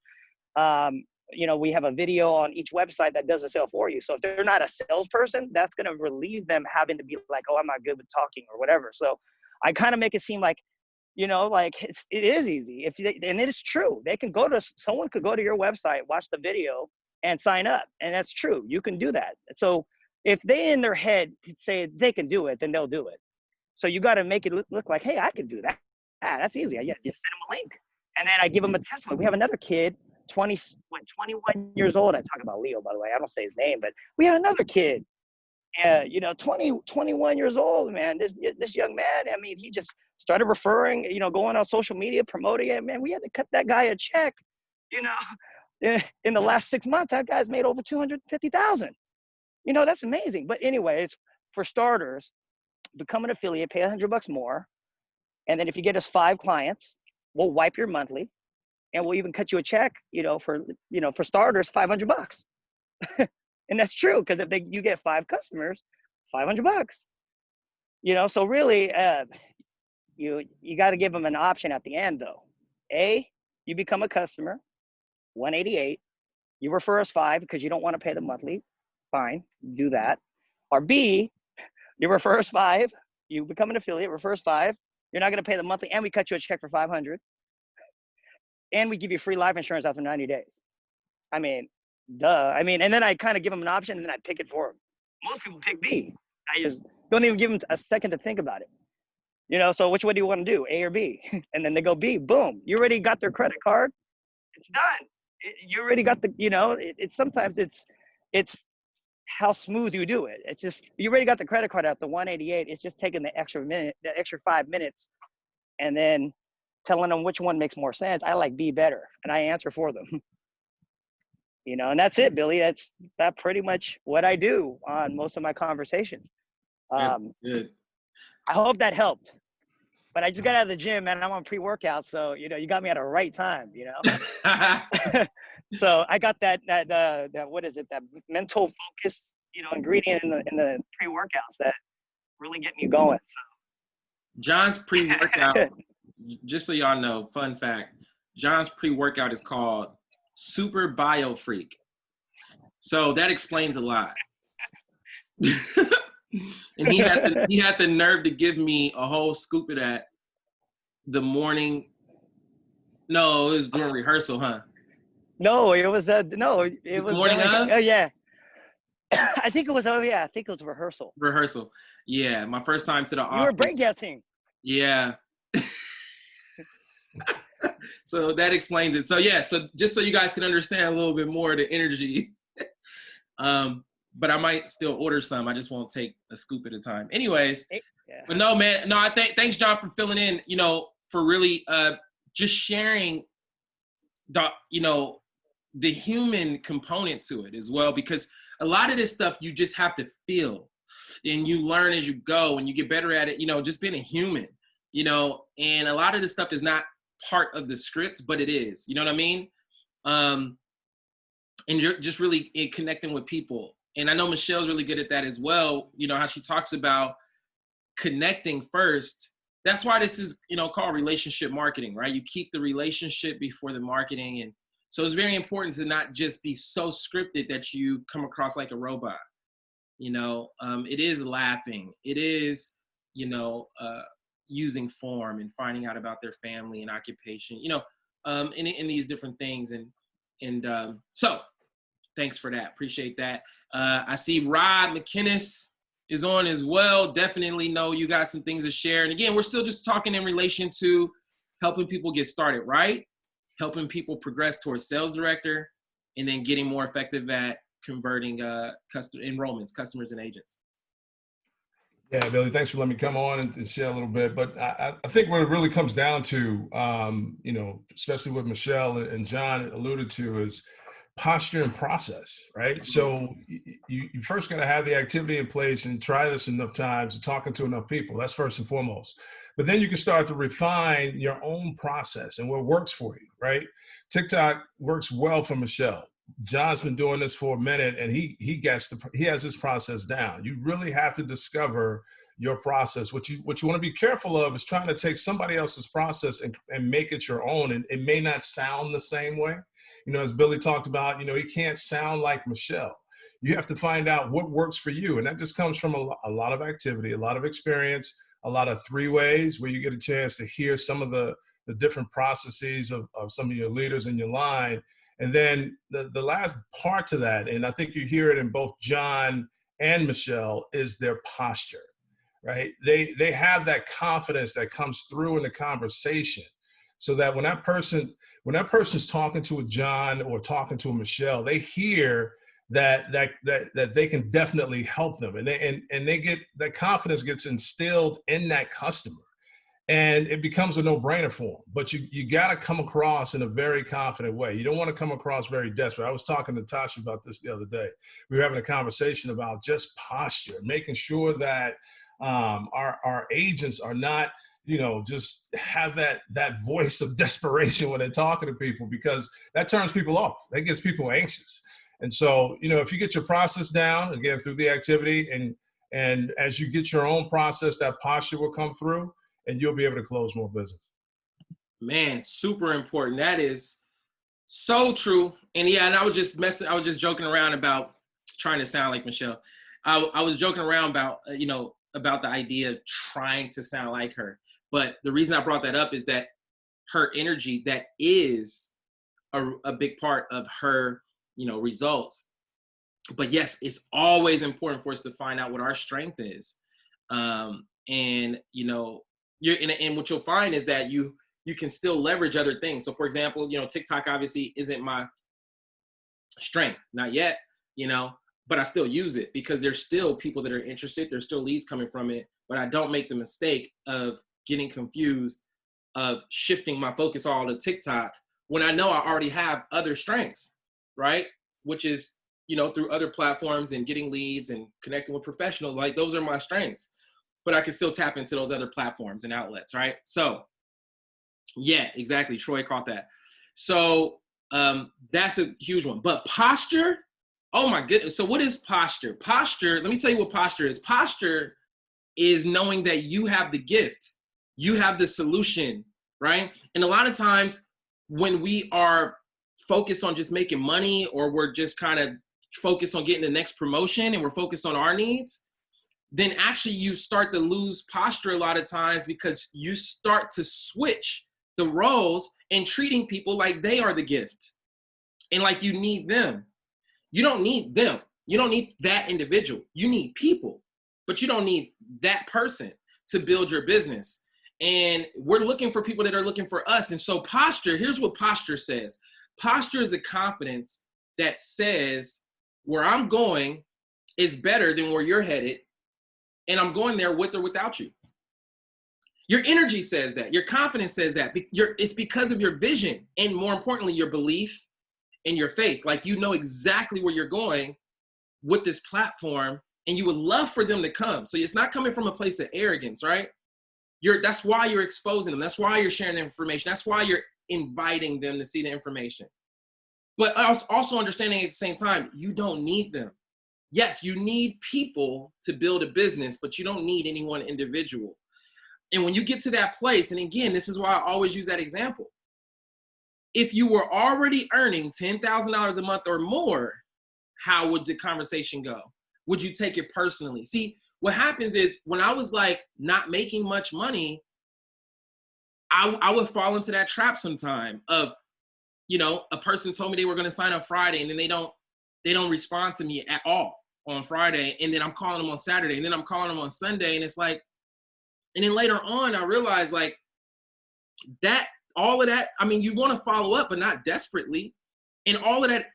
we have a video on each website that does a sale for you. So if they're not a salesperson, that's going to relieve them having to be like, oh, I'm not good with talking or whatever. So I kind of make it seem like, it is easy. And it is true. Someone could go to your website, watch the video, and sign up. And that's true. You can do that. So if they in their head could say they can do it, then they'll do it. So you got to make it look like, hey, I can do that. That's easy. I just send them a link. And then I give them a testimony. We have another kid, 21 years old. I talk about Leo, by the way. I don't say his name, but we had another kid, 21 years old, man. This young man, he just started referring, going on social media, promoting it. Man, we had to cut that guy a check, in the last 6 months. That guy's made over 250,000. That's amazing. But anyways, for starters, become an affiliate, pay $100 more. And then if you get us 5 clients, we'll wipe your monthly, and we'll even cut you a check, for starters, $500. And that's true, because if you get 5 customers, $500. So really, you got to give them an option at the end, though. A, you become a customer, $188. You refer us 5 because you don't want to pay the monthly. Fine, do that. Or B, you refer us 5, you become an affiliate, refer us 5. You're not going to pay the monthly, and we cut you a check for $500. And we give you free life insurance after 90 days. Duh. And then I kind of give them an option, and then I pick it for them. Most people pick B. I just don't even give them a second to think about it. So which way do you want to do, A or B? And then they go B, boom. You already got their credit card. It's done. You already got sometimes it's how smooth you do it. It's just, you already got the credit card out, the 188. It's just taking the extra 5 minutes, and then telling them which one makes more sense. I like B better, and I answer for them. And that's it, Billy. That's pretty much what I do on most of my conversations. That's good. I hope that helped. But I just got out of the gym, and I'm on pre-workout, so you got me at the right time. So I got that what is it? That mental focus, ingredient in the pre-workouts that really get me going. So John's pre-workout, just so y'all know, fun fact, John's pre-workout is called Super Bio Freak. So that explains a lot. And he had the nerve to give me a whole scoop of that the morning. No, it was during rehearsal, huh? No, it was it was morning of? Oh yeah. I think it was rehearsal. Rehearsal. Yeah, my first time to the office. You were breakdancing. Yeah. So that explains it. So yeah, so just so you guys can understand a little bit more of the energy. But I might still order some. I just won't take a scoop at a time. Anyways, yeah. But no, man. No, thanks, John, for filling in. For really just sharing the the human component to it as well, because a lot of this stuff you just have to feel, and you learn as you go and you get better at it, you know, just being a human, you know, and a lot of this stuff is not part of the script, but it is, you know what I mean? And you're just really connecting with people. And I know Michelle's really good at that as well. You know, how she talks about connecting first. That's why this is, you know, called relationship marketing, right? You keep the relationship before the marketing. And so it's very important to not just be so scripted that you come across like a robot. You know, it is laughing. It is, you know, using form and finding out about their family and occupation, you know, in these different things. And so thanks for that. Appreciate that. I see Rod McKinnis is on as well. Definitely know you got some things to share. And again, we're still just talking in relation to helping people get started, right? Helping people progress towards sales director, and then getting more effective at converting customers and agents. Yeah, Billy, thanks for letting me come on and share a little bit. But I think what it really comes down to, you know, especially what Michelle and John alluded to, is posture and process, right? So you first got to have the activity in place and try this enough times and talking to enough people. That's first and foremost. But then you can start to refine your own process and what works for you, right? TikTok works well for Michelle. John's been doing this for a minute, and he has his process down. You really have to discover your process. What you want to be careful of is trying to take somebody else's process and make it your own. And it may not sound the same way. You know, as Billy talked about, you know, he can't sound like Michelle. You have to find out what works for you. And that just comes from a lot of activity, a lot of experience, a lot of three ways where you get a chance to hear some of the different processes of some of your leaders in your line. And then the last part to that, and I think you hear it in both John and Michelle, is their posture, right? They have that confidence that comes through in the conversation, so that when that person's talking to a John or talking to a Michelle, they hear that they can definitely help them, and they get that confidence gets instilled in that customer. And it becomes a no-brainer for them. But you got to come across in a very confident way. You don't want to come across very desperate. I was talking to Tasha about this the other day. We were having a conversation about just posture, making sure that our agents are not, you know, just have that voice of desperation when they're talking to people, because that turns people off. That gets people anxious. And so, you know, if you get your process down, again, through the activity, and as you get your own process, that posture will come through, and you'll be able to close more business. Man, super important. That is so true. And yeah, and I was just joking around about trying to sound like Michelle. I was joking around about, you know, about the idea of trying to sound like her. But the reason I brought that up is that her energy, that is a big part of her, you know, results. But yes, it's always important for us to find out what our strength is. And, you know, and what you'll find is that you can still leverage other things. So for example, you know, TikTok obviously isn't my strength, not yet, you know, but I still use it because there's still people that are interested. There's still leads coming from it, but I don't make the mistake of getting confused, of shifting my focus all to TikTok when I know I already have other strengths, right? Which is, you know, through other platforms and getting leads and connecting with professionals. Like, those are my strengths. But I can still tap into those other platforms and outlets, right? So, yeah, exactly. Troy caught that. So that's a huge one. But posture, oh my goodness. So what is posture? Posture, let me tell you what posture is. Posture is knowing that you have the gift. You have the solution, right? And a lot of times when we are focused on just making money, or we're just kind of focused on getting the next promotion and we're focused on our needs, then actually you start to lose posture a lot of times, because you start to switch the roles and treating people like they are the gift and like you need them. You don't need them. You don't need that individual. You need people, but you don't need that person to build your business. And we're looking for people that are looking for us. And so posture, here's what posture says. Posture is a confidence that says, where I'm going is better than where you're headed, and I'm going there with or without you. Your energy says that. Your confidence says that. It's because of your vision, and more importantly, your belief in your faith. Like, you know exactly where you're going with this platform, and you would love for them to come. So it's not coming from a place of arrogance, right? That's why you're exposing them. That's why you're sharing the information. That's why you're inviting them to see the information. But also understanding at the same time, you don't need them. Yes, you need people to build a business, but you don't need any one individual. And when you get to that place, and again, this is why I always use that example. If you were already earning $10,000 a month or more, how would the conversation go? Would you take it personally? See, what happens is when I was like not making much money, I would fall into that trap sometime of, you know, a person told me they were going to sign up Friday, and then they don't respond to me at all on Friday. And then I'm calling them on Saturday, and then I'm calling them on Sunday. And it's like, and then later on, I realized like that, all of that, I mean, you want to follow up, but not desperately. And all that,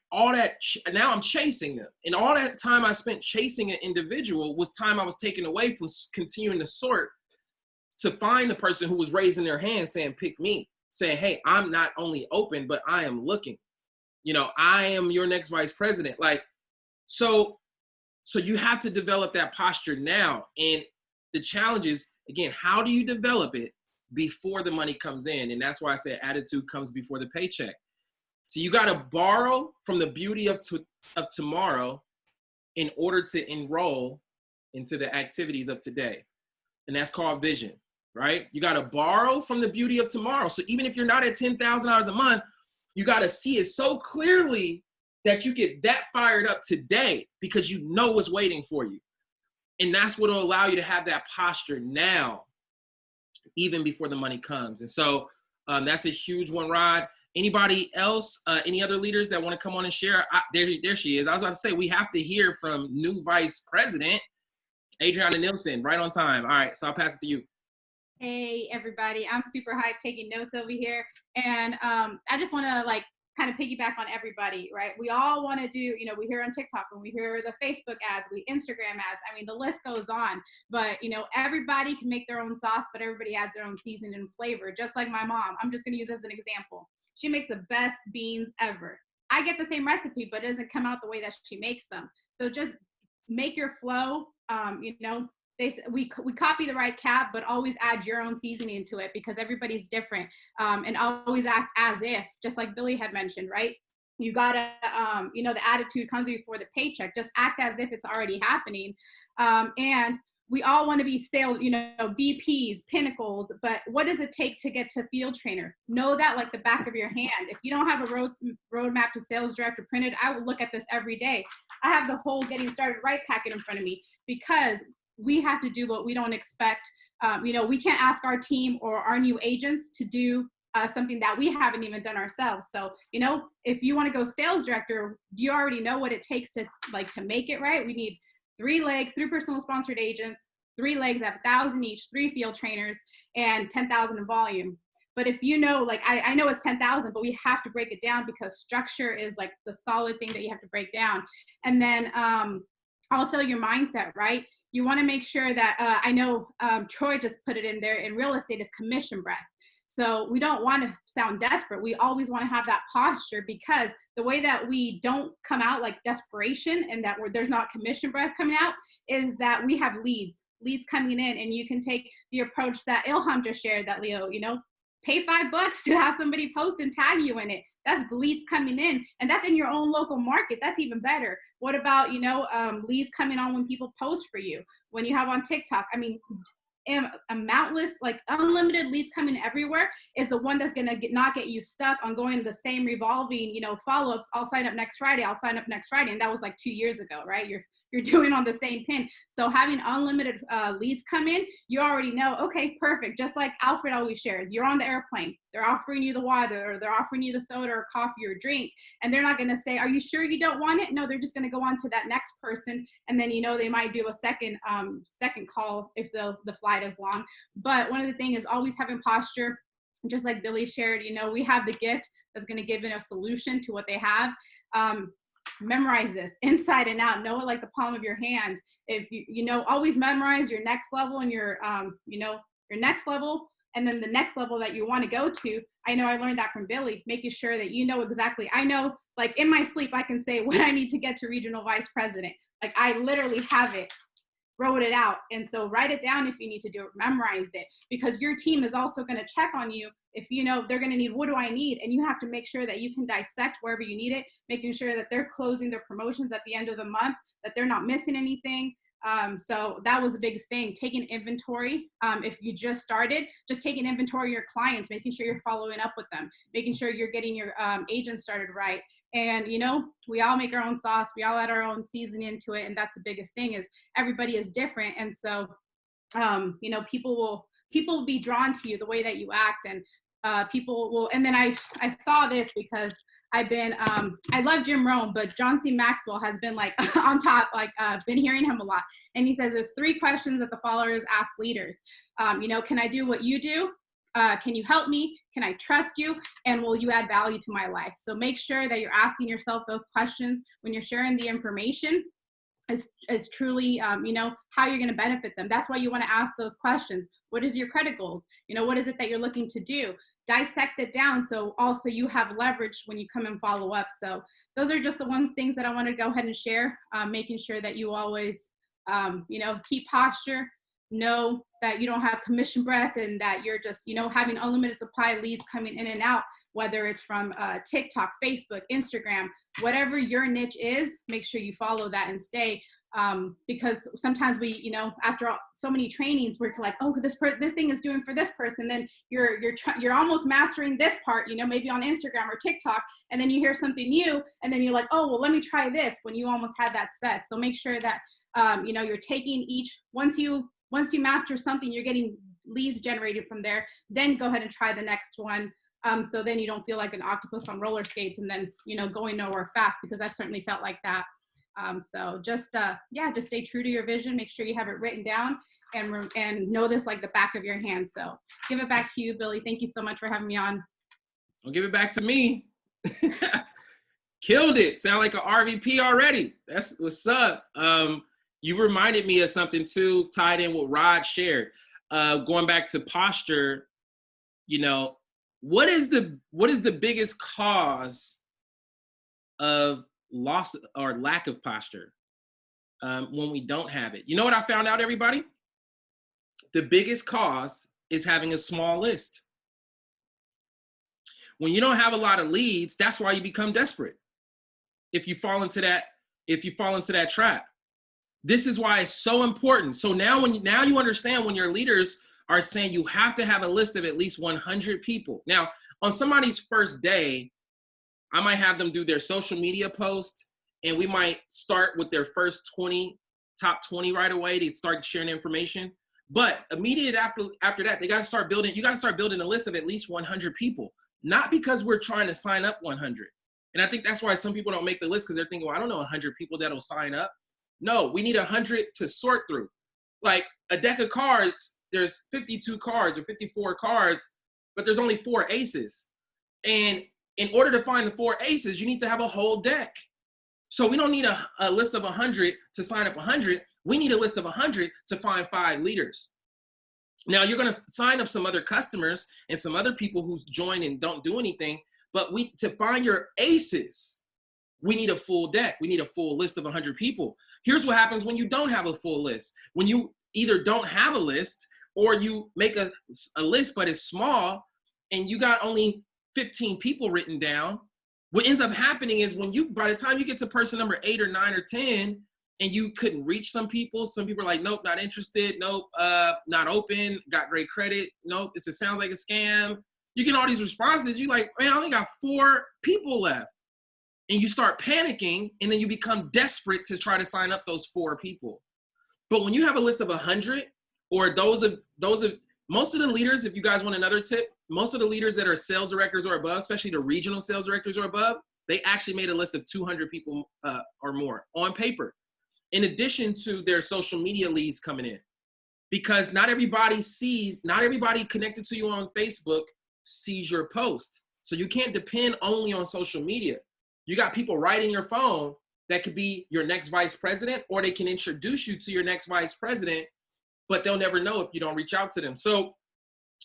now I'm chasing them. And all that time I spent chasing an individual was time I was taking away from continuing to sort to find the person who was raising their hand saying, pick me, saying, hey, I'm not only open, but I am looking. You know, I am your next vice president. Like, so you have to develop that posture now. And the challenge is, again, how do you develop it before the money comes in? And that's why I say attitude comes before the paycheck. So you got to borrow from the beauty of tomorrow in order to enroll into the activities of today. And that's called vision, right? You got to borrow from the beauty of tomorrow. So even if you're not at $10,000 a month, you got to see it so clearly that you get that fired up today because you know what's waiting for you. And that's what will allow you to have that posture now, even before the money comes. And so that's a huge one, Rod. Anybody else, any other leaders that want to come on and share? There she is. I was about to say, we have to hear from new vice president, Adriana Nilsson, right on time. All right, so I'll pass it to you. Hey, everybody. I'm super hyped taking notes over here. And I just want to like kind of piggyback on everybody, right? We all want to do, you know, we hear on TikTok and we hear the Facebook ads, we Instagram ads. I mean, the list goes on, but you know, everybody can make their own sauce, but everybody adds their own season and flavor. Just like my mom, I'm just going to use as an example. She makes the best beans ever. I get the same recipe, but it doesn't come out the way that she makes them. So just make your flow, you know, we copy the right cap, but always add your own seasoning to it because everybody's different. And always act as if, just like Billy had mentioned, right? You gotta, you know, the attitude comes before the paycheck. Just act as if it's already happening. And we all want to be sales, you know, VPs, pinnacles, but what does it take to get to field trainer? Know that like the back of your hand. If you don't have a roadmap to sales director printed, I would look at this every day. I have the whole getting started right packet in front of me because we have to do what we don't expect. You know, we can't ask our team or our new agents to do something that we haven't even done ourselves. So, you know, if you want to go sales director, you already know what it takes to make it right. We need 3 legs, 3 personal sponsored agents, 3 legs at 1,000 each, 3 field trainers, and 10,000 in volume. But if you know, like I know it's 10,000, but we have to break it down because structure is like the solid thing that you have to break down. And then also your mindset, right? You want to make sure that I know Troy just put it in there. In real estate is commission breath. So we don't want to sound desperate. We always want to have that posture because the way that we don't come out like desperation and that there's not commission breath coming out is that we have leads coming in, and you can take the approach that Ilham just shared, that Leo, you know, pay $5 to have somebody post and tag you in it. That's leads coming in, and that's in your own local market. That's even better. What about, you know, leads coming on when people post for you, when you have on TikTok? I mean, amountless, like unlimited leads coming everywhere is the one that's gonna not get you stuck on going the same revolving, you know, follow-ups. I'll sign up next Friday. And that was like 2 years ago, right? You're doing on the same pin. So having unlimited leads come in, you already know, okay, perfect. Just like Alfred always shares, you're on the airplane. They're offering you the water, or they're offering you the soda or coffee or drink. And they're not going to say, are you sure you don't want it? No, they're just going to go on to that next person. And then, you know, they might do a second call if the flight is long. But one of the things is always having posture. Just like Billy shared, you know, we have the gift that's going to give it a solution to what they have. Memorize this inside and out, know it like the palm of your hand. If you know, always memorize your next level and your, you know, your next level And then the next level that you want to go to, I know I learned that from Billy, making sure that you know exactly. I know, like in my sleep, I can say when I need to get to regional vice president. Like I literally have it, wrote it out. And so write it down if you need to do it, memorize it, because your team is also going to check on you. If you know they're going to need, what do I need? And you have to make sure that you can dissect wherever you need it, making sure that they're closing their promotions at the end of the month, that they're not missing anything. So that was the biggest thing, taking inventory. If you just started, just taking inventory of your clients, making sure you're following up with them, making sure you're getting your agents started right. And, you know, we all make our own sauce. We all add our own seasoning into it. And that's the biggest thing, is everybody is different. And so, you know, people will be drawn to you the way that you act, and people will. And then I saw this because I've been, I love Jim Rohn, but John C. Maxwell has been like on top, like been hearing him a lot. And he says there's 3 questions that the followers ask leaders. You know, can I do what you do? Can you help me? Can I trust you? And will you add value to my life? So make sure that you're asking yourself those questions when you're sharing the information. Is truly, you know, how you're going to benefit them. That's why you want to ask those questions. What is your credit goals? You know, what is it that you're looking to do? Dissect it down, so also you have leverage when you come and follow up. So those are just the things that I wanted to go ahead and share, making sure that you always, you know, keep posture, know that you don't have commission breath, and that you're just, you know, having unlimited supply leads coming in and out, whether it's from TikTok, Facebook, Instagram, whatever your niche is, make sure you follow that and stay. Because sometimes we, you know, after so many trainings, we're like, oh, this thing is doing for this person. Then you're almost mastering this part, you know, maybe on Instagram or TikTok, and then you hear something new, and then you're like, oh, well, let me try this, when you almost had that set. So make sure that, you know, you're taking each, once you master something, you're getting leads generated from there, then go ahead and try the next one. So then you don't feel like an octopus on roller skates and then, you know, going nowhere fast, because I've certainly felt like that. So just, yeah, just stay true to your vision. Make sure you have it written down, and know this like the back of your hand. So give it back to you, Billy. Thank you so much for having me on. Don't give it back to me. Killed it. Sound like an RVP already. That's what's up. You reminded me of something too, tied in what Rod shared. Going back to posture, you know, what is the biggest cause of loss or lack of posture when we don't have it? You know what I found out, everybody? The biggest cause is having a small list. When you don't have a lot of leads, that's why you become desperate. If you fall into that trap. This is why it's so important. So now you understand when your leaders are saying you have to have a list of at least 100 people. Now, on somebody's first day, I might have them do their social media post, and we might start with their first top 20 right away. They start sharing information. But immediately after that, you got to start building a list of at least 100 people. Not because we're trying to sign up 100. And I think that's why some people don't make the list, because they're thinking, well, I don't know 100 people that'll sign up. No, we need 100 to sort through. Like a deck of cards, there's 52 cards or 54 cards, but there's only 4 aces. And in order to find the 4 aces, you need to have a whole deck. So we don't need a list of 100 to sign up 100. We need a list of 100 to find 5 leaders. Now you're going to sign up some other customers and some other people who's joined and don't do anything. But to find your aces, we need a full deck. We need a full list of 100 people. Here's what happens when you don't have a full list. When you either don't have a list, or you make a list but it's small and you got only 15 people written down, what ends up happening is by the time you get to person number 8 or 9 or 10, and you couldn't reach some people are like, nope, not interested. Nope, not open, got great credit. Nope, it sounds like a scam. You get all these responses. You're like, man, I only got 4 people left. And you start panicking, and then you become desperate to try to sign up those 4 people. But when you have a list of 100, or those of most of the leaders, if you guys want another tip, most of the leaders that are sales directors or above, especially the regional sales directors or above, they actually made a list of 200 people or more on paper, in addition to their social media leads coming in. Because not everybody connected to you on Facebook sees your post. So you can't depend only on social media. You got people right in your phone that could be your next vice president, or they can introduce you to your next vice president, but they'll never know if you don't reach out to them. So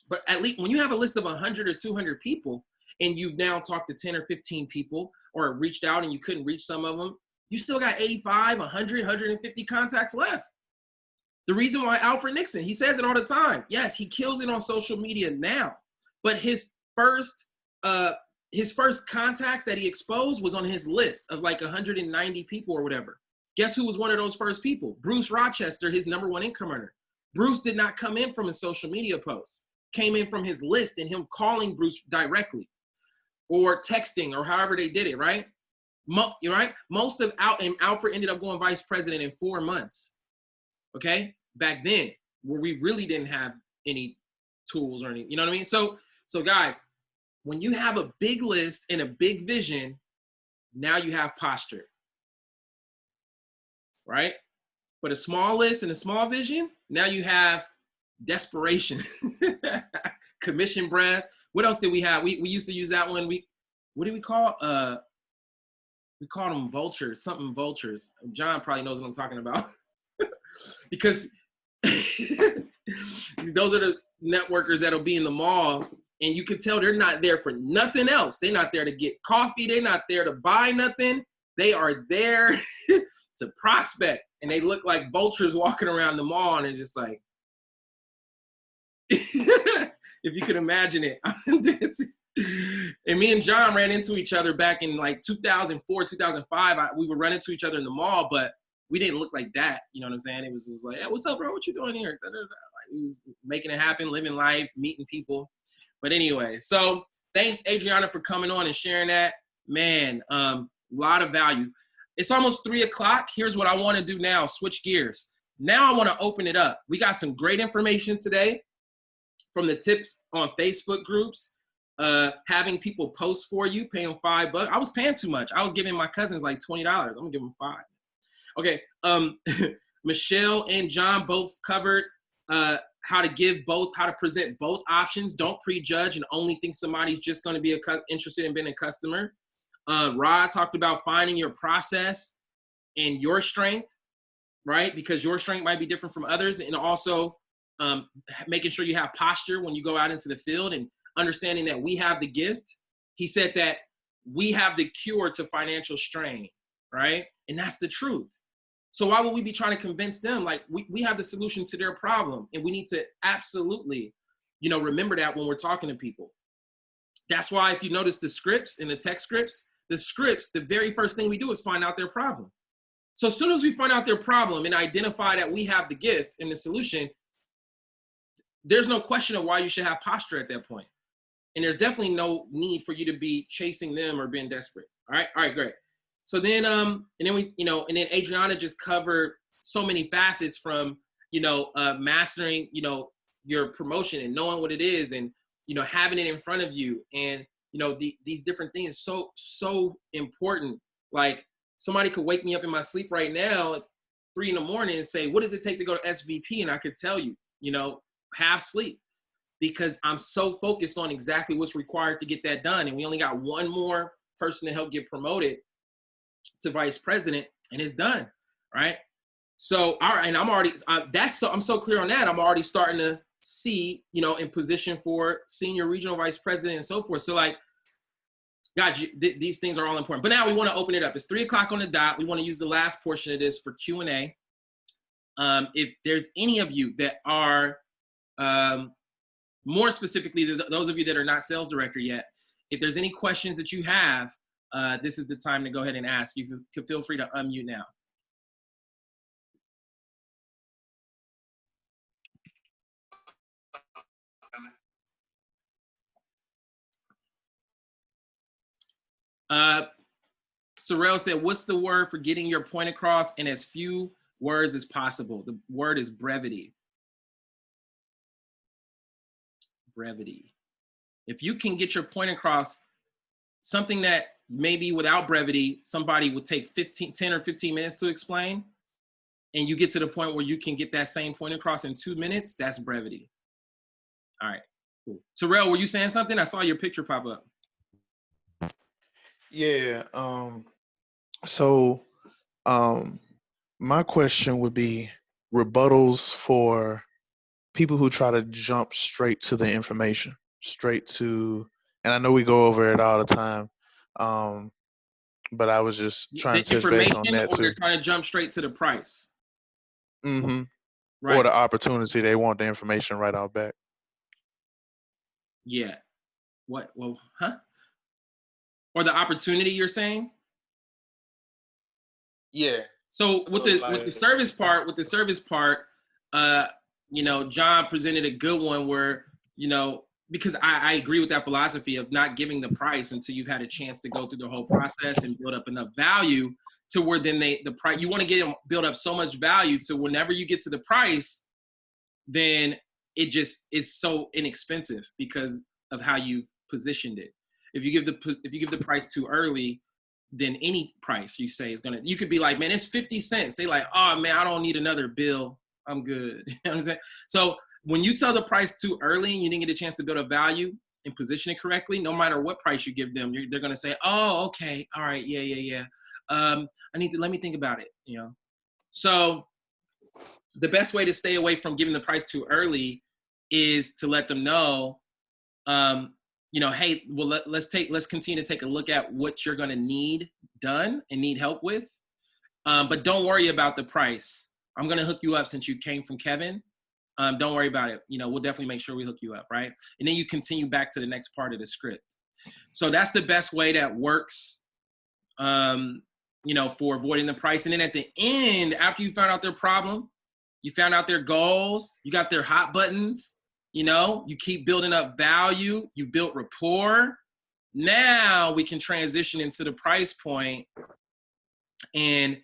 But at least when you have a list of 100 or 200 people and you've now talked to 10 or 15 people or reached out and you couldn't reach some of them, you still got 85, 100, 150 contacts left. The reason why Alfred Nixon, he says it all the time. Yes, he kills it on social media now, but his first contacts that he exposed was on his list of like 190 people or whatever. Guess who was one of those first people? Bruce Rochester, his #1 income earner. Bruce did not come in from his social media posts, came in from his list and him calling Bruce directly or texting or however they did it, right? Most of Alfred ended up going vice president in 4 months. Okay, back then, where we really didn't have any tools or any, you know what I mean? So guys, when you have a big list and a big vision, now you have posture, right? But a small list and a small vision, now you have desperation, commission breath. What else did we have? We used to use that one. What did we call? We called them vultures, something vultures. John probably knows what I'm talking about. Because those are the networkers that'll be in the mall and you can tell they're not there for nothing else. They're not there to get coffee. They're not there to buy nothing. They are there to prospect. And they look like vultures walking around the mall and it's just like, if you could imagine it. And me and John ran into each other back in like 2004, 2005. We would run into each other in the mall, but we didn't look like that. You know what I'm saying? It was just like, hey, what's up, bro? What you doing here? Like, he was making it happen, living life, meeting people. But anyway, so thanks, Adriana, for coming on and sharing that. Man, a lot of value. It's almost 3 o'clock. Here's what I want to do now. Switch gears. Now I want to open it up. We got some great information today from the tips on Facebook groups, having people post for you, paying $5. I was paying too much. I was giving my cousins like $20. I'm gonna give them $5. Okay, Michelle and John both covered how to present both options. Don't prejudge and only think somebody's just going to be interested in being a customer. Rod talked about finding your process and your strength, right? Because your strength might be different from others, and also making sure you have posture when you go out into the field and understanding that we have the gift. He said that we have the cure to financial strain, right? And that's the truth. So why would we be trying to convince them? Like we have the solution to their problem, and we need to absolutely, remember that when we're talking to people. That's why if you notice the scripts and the text scripts, the very first thing we do is find out their problem. So as soon as we find out their problem and identify that we have the gift and the solution, there's no question of why you should have posture at that point. And there's definitely no need for you to be chasing them or being desperate. All right, great. So then, and then Adriana just covered so many facets from, mastering, your promotion and knowing what it is and, having it in front of you. And, these different things so important. Like somebody could wake me up in my sleep right now at 3 a.m. and say, what does it take to go to SVP? And I could tell you, half sleep, because I'm so focused on exactly what's required to get that done. And we only got one more person to help get promoted to vice president, and it's done, right? So, all right, and I'm so clear on that. I'm already starting to see, in position for senior regional vice president and so forth. So like, guys, these things are all important. But now we want to open it up. It's 3 o'clock on the dot. We want to use the last portion of this for Q&A. If there's any of you that are, more specifically, those of you that are not sales director yet, if there's any questions that you have, this is the time to go ahead and ask. You can feel free to unmute now. Sorrel said, what's the word for getting your point across in as few words as possible? The word is brevity. Brevity. If you can get your point across, something that maybe without brevity, somebody would take 10 or 15 minutes to explain, and you get to the point where you can get that same point across in 2 minutes, that's brevity. All right, cool. Terrell, were you saying something? I saw your picture pop up. Yeah. So my question would be rebuttals for people who try to jump straight to the information, straight to, and I know we go over it all the time, but I was just trying The to touch base on information, that or too. they're trying to jump straight to the price. Mm-hmm. Or Right. the opportunity, they want the information right out back. Yeah. What? Well, huh? Or the opportunity, you're saying? Yeah. So with the service part, you know, John presented a good one where, you know, because I agree with that philosophy of not giving the price until you've had a chance to go through the whole process and build up enough value to where then the price, you want to get them build up so much value to whenever you get to the price, then it just is so inexpensive because of how you've positioned it. If you give the price too early, then any price you say is gonna, you could be like, man, it's 50 cents. They like, oh man, I don't need another bill. I'm good. You know what I'm saying? So when you tell the price too early and you didn't get a chance to build a value and position it correctly, no matter what price you give them, they're gonna say, oh, okay, all right, yeah. Let me think about it, you know? So the best way to stay away from giving the price too early is to let them know, you know, hey, well, let's continue to take a look at what you're going to need done and need help with. But don't worry about the price. I'm going to hook you up since you came from Kevin. Don't worry about it. You know, we'll definitely make sure we hook you up, right? And then you continue back to the next part of the script. So that's the best way that works, you know, for avoiding the price. And then at the end, after you found out their problem, you found out their goals, you got their hot buttons, you know, you keep building up value, you built rapport. Now we can transition into the price point, and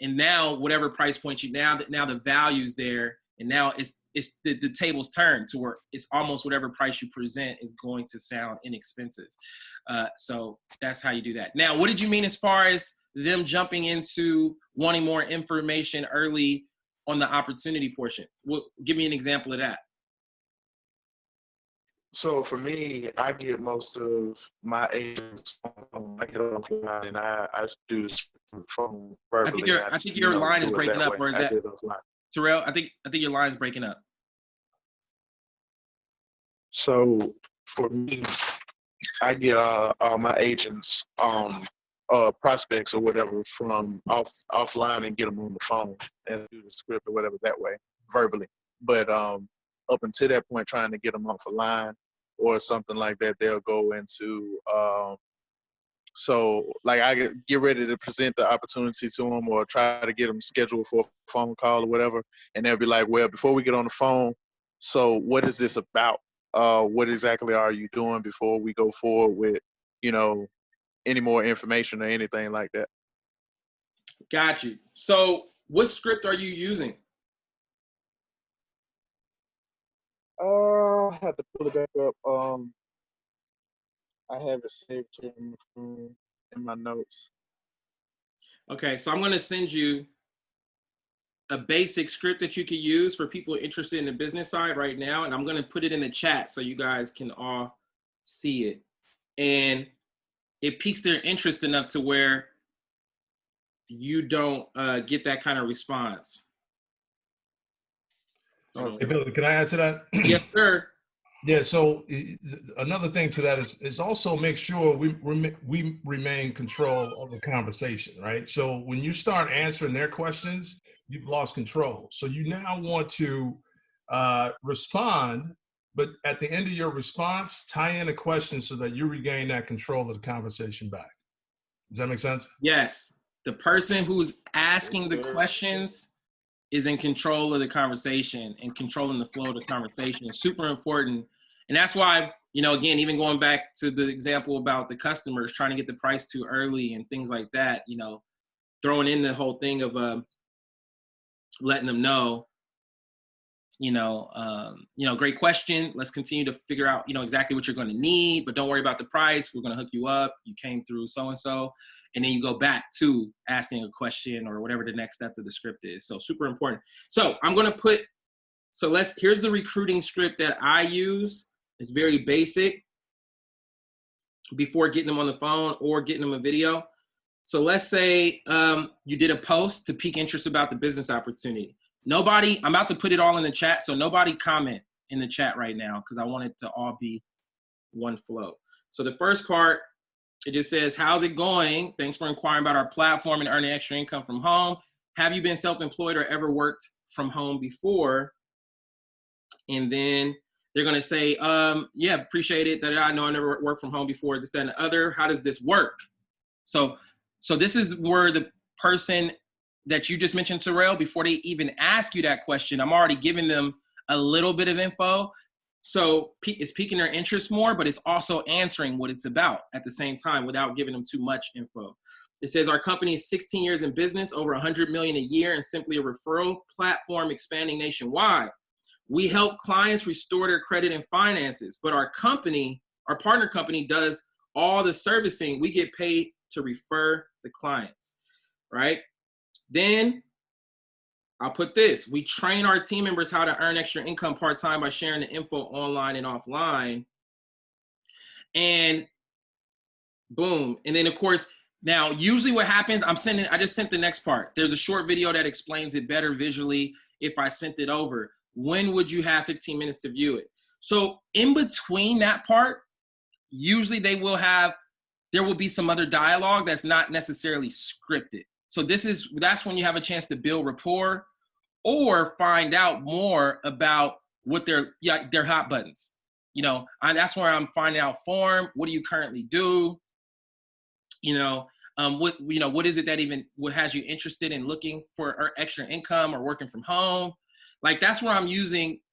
now whatever price point now the value's there, and now it's the tables turn to where it's almost whatever price you present is going to sound inexpensive. So that's how you do that. Now, what did you mean as far as them jumping into wanting more information early on the opportunity portion? Give me an example of that. So for me, I get most of my agents, I get offline and I do this from verbally. I think your line is breaking up, or is that Terrell? I think your line is breaking up. So for me, I get all my agents, prospects or whatever from offline and get them on the phone and do the script or whatever that way, verbally. But up until that point, trying to get them off a line or something like that, they'll go into, so like I get ready to present the opportunity to them or try to get them scheduled for a phone call or whatever. And they'll be like, well, before we get on the phone, so what is this about? What exactly are you doing before we go forward with, you know, any more information or anything like that? Got you. So what script are you using? I have to pull it back up. I have it saved here in my notes. Okay, so I'm going to send you a basic script that you could use for people interested in the business side right now, and I'm going to put it in the chat so you guys can all see it. And it piques their interest enough to where you don't get that kind of response. Hey, Billy, can I add to that? Yes, sir. Yeah, so another thing to that is also make sure we remain control of the conversation, right? So when you start answering their questions, you've lost control. So you now want to respond, but at the end of your response, tie in a question so that you regain that control of the conversation back. Does that make sense? Yes. The person who's asking the questions is in control of the conversation and controlling the flow of the conversation. It's super important. And that's why, you know, again, even going back to the example about the customers trying to get the price too early and things like that, you know, throwing in the whole thing of letting them know, great question. Let's continue to figure out, you know, exactly what you're going to need, but don't worry about the price. We're going to hook you up. You came through so-and-so. And then you go back to asking a question or whatever the next step of the script is. So super important. So I'm going to here's the recruiting script that I use. It's very basic before getting them on the phone or getting them a video. So let's say you did a post to pique interest about the business opportunity. Nobody, I'm about to put it all in the chat, so nobody comment in the chat right now because I want it to all be one flow. So the first part, it just says, how's it going? Thanks for inquiring about our platform and earning extra income from home. Have you been self-employed or ever worked from home before? And then they're going to say, yeah, appreciate it. That I know I never worked from home before, this, that, and the other. How does this work? So this is where the person that you just mentioned, Terrell, before they even ask you that question, I'm already giving them a little bit of info. So it's piquing their interest more, but it's also answering what it's about at the same time without giving them too much info. It says our company is 16 years in business, over 100 million a year, and simply a referral platform expanding nationwide. We help clients restore their credit and finances, but our company, our partner company, does all the servicing. We get paid to refer the clients, right? Then I'll put this. We train our team members how to earn extra income part-time by sharing the info online and offline. And boom. And then of course, now usually what happens, I just sent the next part. There's a short video that explains it better visually if I sent it over. When would you have 15 minutes to view it? So in between that part, usually there will be some other dialogue that's not necessarily scripted. So that's when you have a chance to build rapport or find out more about what their hot buttons. You know, that's where I'm finding out form. What do you currently do? What is it that what has you interested in looking for extra income or working from home? Like that's where I'm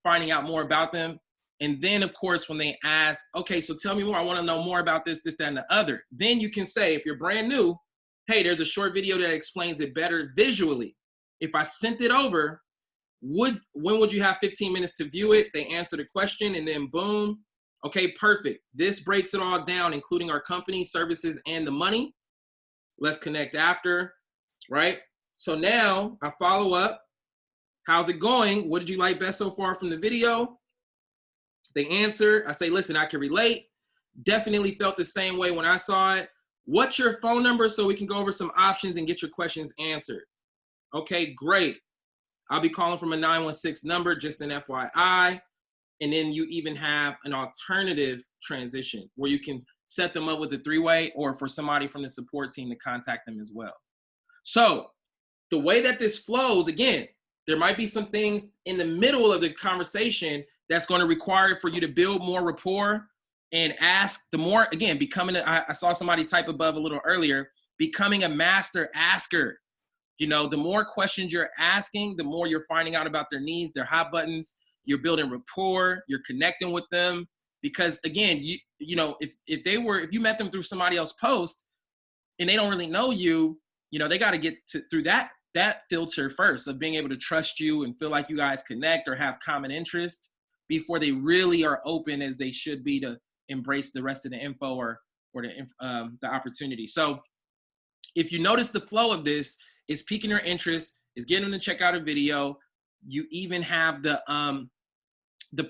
finding out more about them. And then of course, when they ask, okay, so tell me more, I want to know more about this, that, and the other. Then you can say, if you're brand new, hey, there's a short video that explains it better visually. If I sent it over, when would you have 15 minutes to view it? They answer the question and then boom. Okay, perfect. This breaks it all down, including our company, services, and the money. Let's connect after, right? So now I follow up. How's it going? What did you like best so far from the video? They answer. I say, listen, I can relate. Definitely felt the same way when I saw it. What's your phone number so we can go over some options and get your questions answered? Okay, great. I'll be calling from a 916 number, just an FYI. And then you even have an alternative transition where you can set them up with a three-way or for somebody from the support team to contact them as well. So the way that this flows, again, there might be some things in the middle of the conversation that's going to require for you to build more rapport and ask the more, again, I saw somebody type above a little earlier, becoming a master asker. You know, the more questions you're asking, the more you're finding out about their needs, their hot buttons, you're building rapport, you're connecting with them. Because again, if you met them through somebody else's post and they don't really know you, they got to get through that filter first of being able to trust you and feel like you guys connect or have common interest before they really are open as they should be to embrace the rest of the info or the opportunity. So if you notice the flow of this is piquing your interest, is getting them to check out a video. You even have the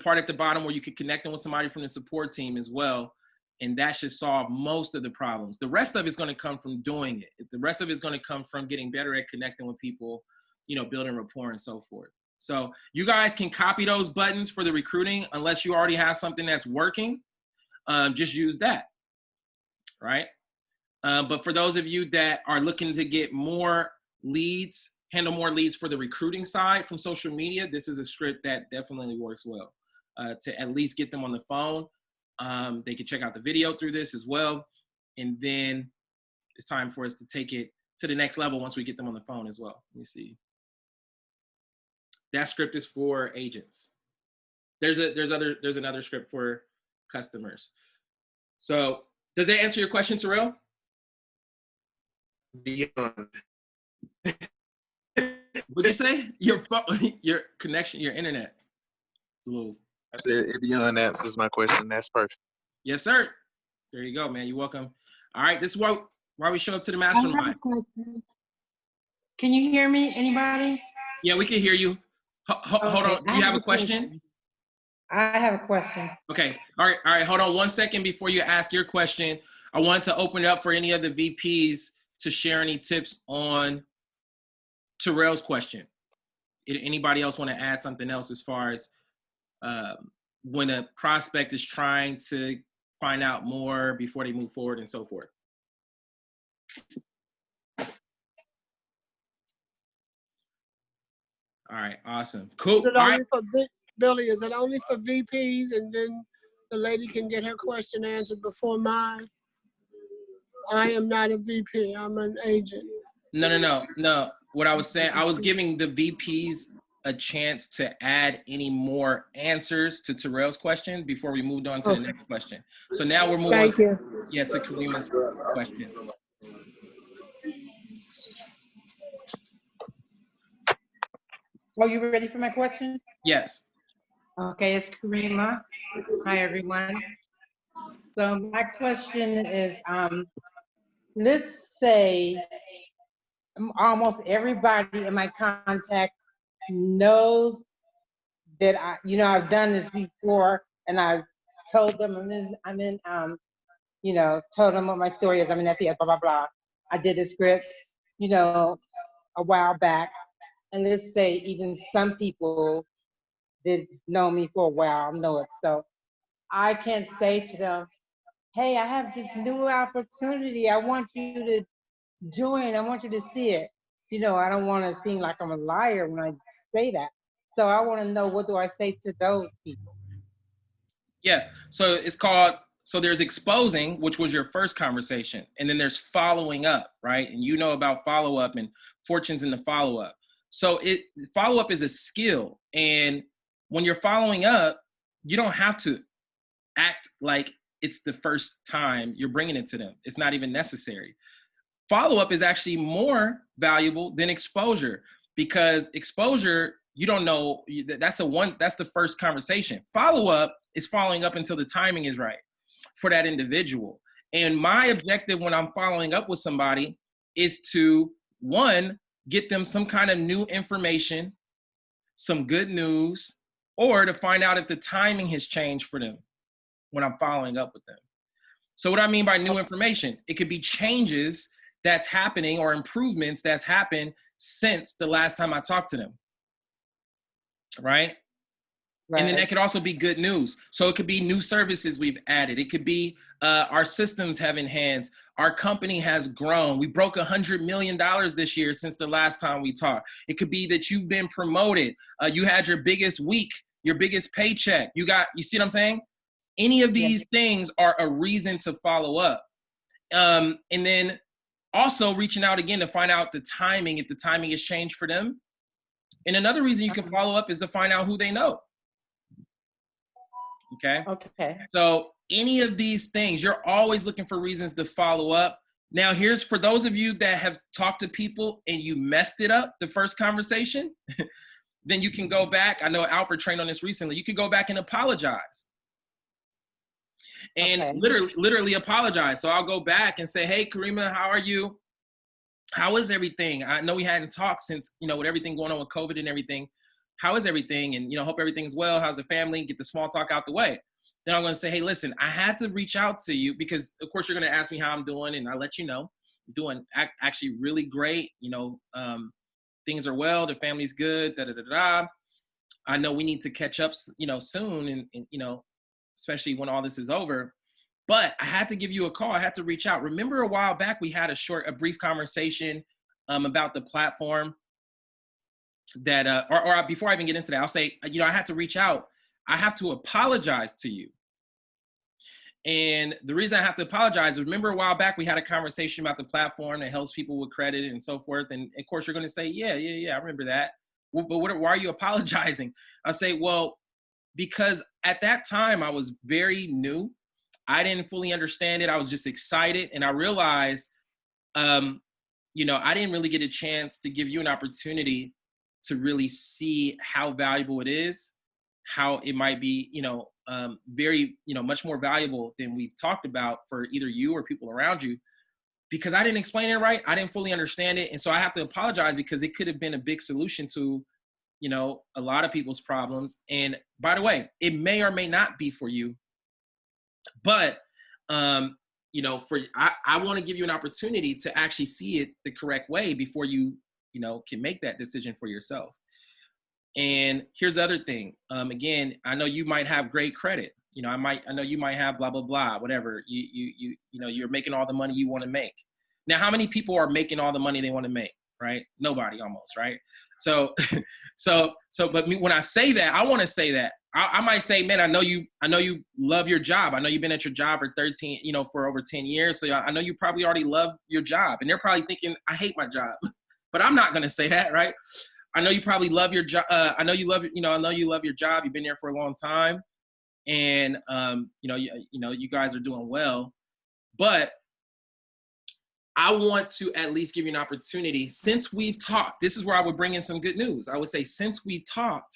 part at the bottom where you could connect them with somebody from the support team as well. And that should solve most of the problems. The rest of it's going to come from doing it. The rest of it's going to come from getting better at connecting with people, building rapport and so forth. So you guys can copy those buttons for the recruiting unless you already have something that's working. Just use that, right? But for those of you that are looking to get more leads, handle more leads for the recruiting side from social media, this is a script that definitely works well to at least get them on the phone. They can check out the video through this as well. And then it's time for us to take it to the next level once we get them on the phone as well. Let me see. That script is for agents. There's another script for customers. So does that answer your question, Terrell? Beyond. What'd you say? Your connection, your internet. It's a little. I said beyond answers my question. That's perfect. Yes, sir. There you go, man. You're welcome. All right, this is why we show up to the mastermind. Can you hear me? Anybody? Yeah, we can hear you. Hold on. Do you have a question? I have a question. Okay. All right. Hold on 1 second before you ask your question. I wanted to open it up for any of the VPs to share any tips on Terrell's question. Anybody else want to add something else as far as when a prospect is trying to find out more before they move forward and so forth? All right, awesome, cool. Is it All only right. for Billy? Is it only for VPs, and then the lady can get her question answered before mine? I am not a VP. I'm an agent. No. What I was saying, I was giving the VPs a chance to add any more answers to Terrell's question before we moved on to the next question. So now we're moving Thank you. Yeah, to Karima's question. Are you ready for my question? Yes. Okay, it's Karima. Hi, everyone. So my question is, let's say almost everybody in my contact knows that I've done this before, and I've told them told them what my story is. I'm in FES, blah, blah, blah. I did the scripts, a while back. And let's say even some people that know me for a while know it. So I can say to them, hey, I have this new opportunity. I want you to join. I want you to see it. I don't want to seem like I'm a liar when I say that. So I want to know, what do I say to those people? Yeah, so there's exposing, which was your first conversation, and then there's following up, right? And you know about follow-up and fortunes in the follow-up. So follow-up is a skill, and when you're following up, you don't have to act like it's the first time you're bringing it to them. It's not even necessary. Follow-up is actually more valuable than exposure, because exposure, you don't know, that's the first conversation. Follow-up is following up until the timing is right for that individual. And my objective when I'm following up with somebody is to, one, get them some kind of new information, some good news, or to find out if the timing has changed for them when I'm following up with them. So what I mean by new information, it could be changes that's happening or improvements that's happened since the last time I talked to them, right? And then that could also be good news. So it could be new services we've added. It could be our systems have enhanced. Our company has grown. We broke $100 million this year since the last time we talked. It could be that you've been promoted. You had your biggest week, your biggest paycheck. You see what I'm saying? Any of these things are a reason to follow up. And then also reaching out again to find out the timing, if the timing has changed for them. And another reason you can follow up is to find out who they know. Okay. So any of these things, you're always looking for reasons to follow up. Now, here's for those of you that have talked to people and you messed it up the first conversation, then you can go back. I know Alfred trained on this recently. You can go back and apologize. And literally apologize. So I'll go back and say, hey, Karima, how are you? How is everything? I know we hadn't talked since, with everything going on with COVID and everything. How is everything? And, hope everything's well. How's the family? Get the small talk out the way. Then I'm going to say, hey, listen, I had to reach out to you because, of course, you're going to ask me how I'm doing. And I'll let you know. I'm doing actually really great. Things are well. The family's good. I know we need to catch up, soon. And especially when all this is over. But I had to give you a call. I had to reach out. Remember a while back, we had a brief conversation about the platform that, or before I even get into that, I'll say, I had to reach out. I have to apologize to you. And the reason I have to apologize is, remember a while back, we had a conversation about the platform that helps people with credit and so forth. And of course, you're going to say, yeah, I remember that. Well, but why are you apologizing? I say, well, because at that time I was very new. I didn't fully understand it. I was just excited. And I realized, I didn't really get a chance to give you an opportunity to really see how valuable it is, how it might be, very, much more valuable than we've talked about for either you or people around you, because I didn't explain it right. I didn't fully understand it. And so I have to apologize, because it could have been a big solution to, a lot of people's problems. And by the way, it may or may not be for you, but, I want to give you an opportunity to actually see it the correct way before you, can make that decision for yourself. And here's the other thing. Again, I know you might have great credit. You know, I know you might have blah, blah, blah, whatever. You know, you're making all the money you want to make. Now, how many people are making all the money they want to make, right? Nobody almost, right? So, but when I say that, I want to say that I might say, man, I know you love your job. I know you've been at your job for for over 10 years. So I know you probably already love your job, and they're probably thinking, I hate my job, but I'm not going to say that, right? I know you probably love your job. I know you love your job. You've been there for a long time, and you guys are doing well. But I want to at least give you an opportunity. Since we've talked, this is where I would bring in some good news. I would say, since we've talked,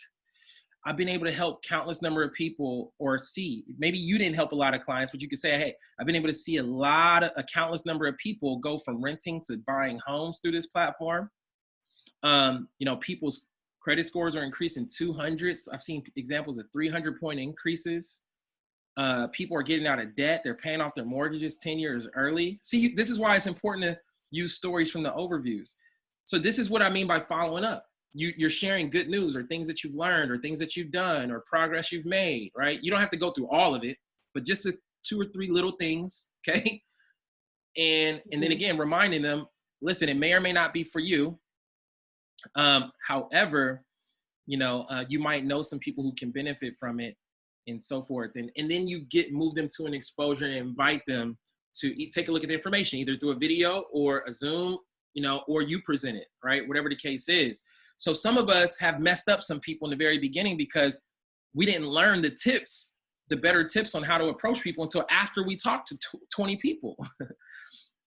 I've been able to help countless number of people, or see, maybe you didn't help a lot of clients, but you could say, hey, I've been able to see a countless number of people go from renting to buying homes through this platform. People's credit scores are increasing 200s. I've seen examples of 300-point increases. People are getting out of debt. They're paying off their mortgages 10 years early. See, this is why it's important to use stories from the overviews. So this is what I mean by following up. You're sharing good news, or things that you've learned, or things that you've done, or progress you've made, right? You don't have to go through all of it, but just 2 or 3 little things, okay? And then again, reminding them, listen, it may or may not be for you. However, you might know some people who can benefit from it, and so forth. And then you move them to an exposure and invite them to take a look at the information, either through a video or a Zoom, or you present it, right? Whatever the case is. So some of us have messed up some people in the very beginning because we didn't learn the better tips on how to approach people until after we talked to 20 people.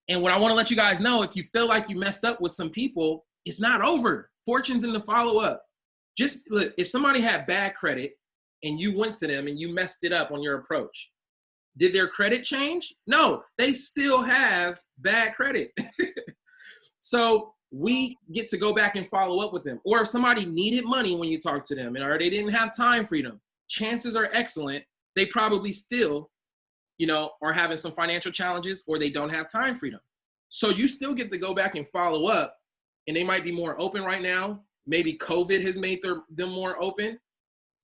And what I want to let you guys know, if you feel like you messed up with some people, it's not over. Fortune's in the follow-up. Just look, if somebody had bad credit and you went to them and you messed it up on your approach, did their credit change? No, they still have bad credit. So we get to go back and follow up with them. Or if somebody needed money when you talk to them, or they didn't have time freedom, chances are excellent they probably still, are having some financial challenges, or they don't have time freedom. So you still get to go back and follow up, and they might be more open right now. Maybe COVID has made them more open,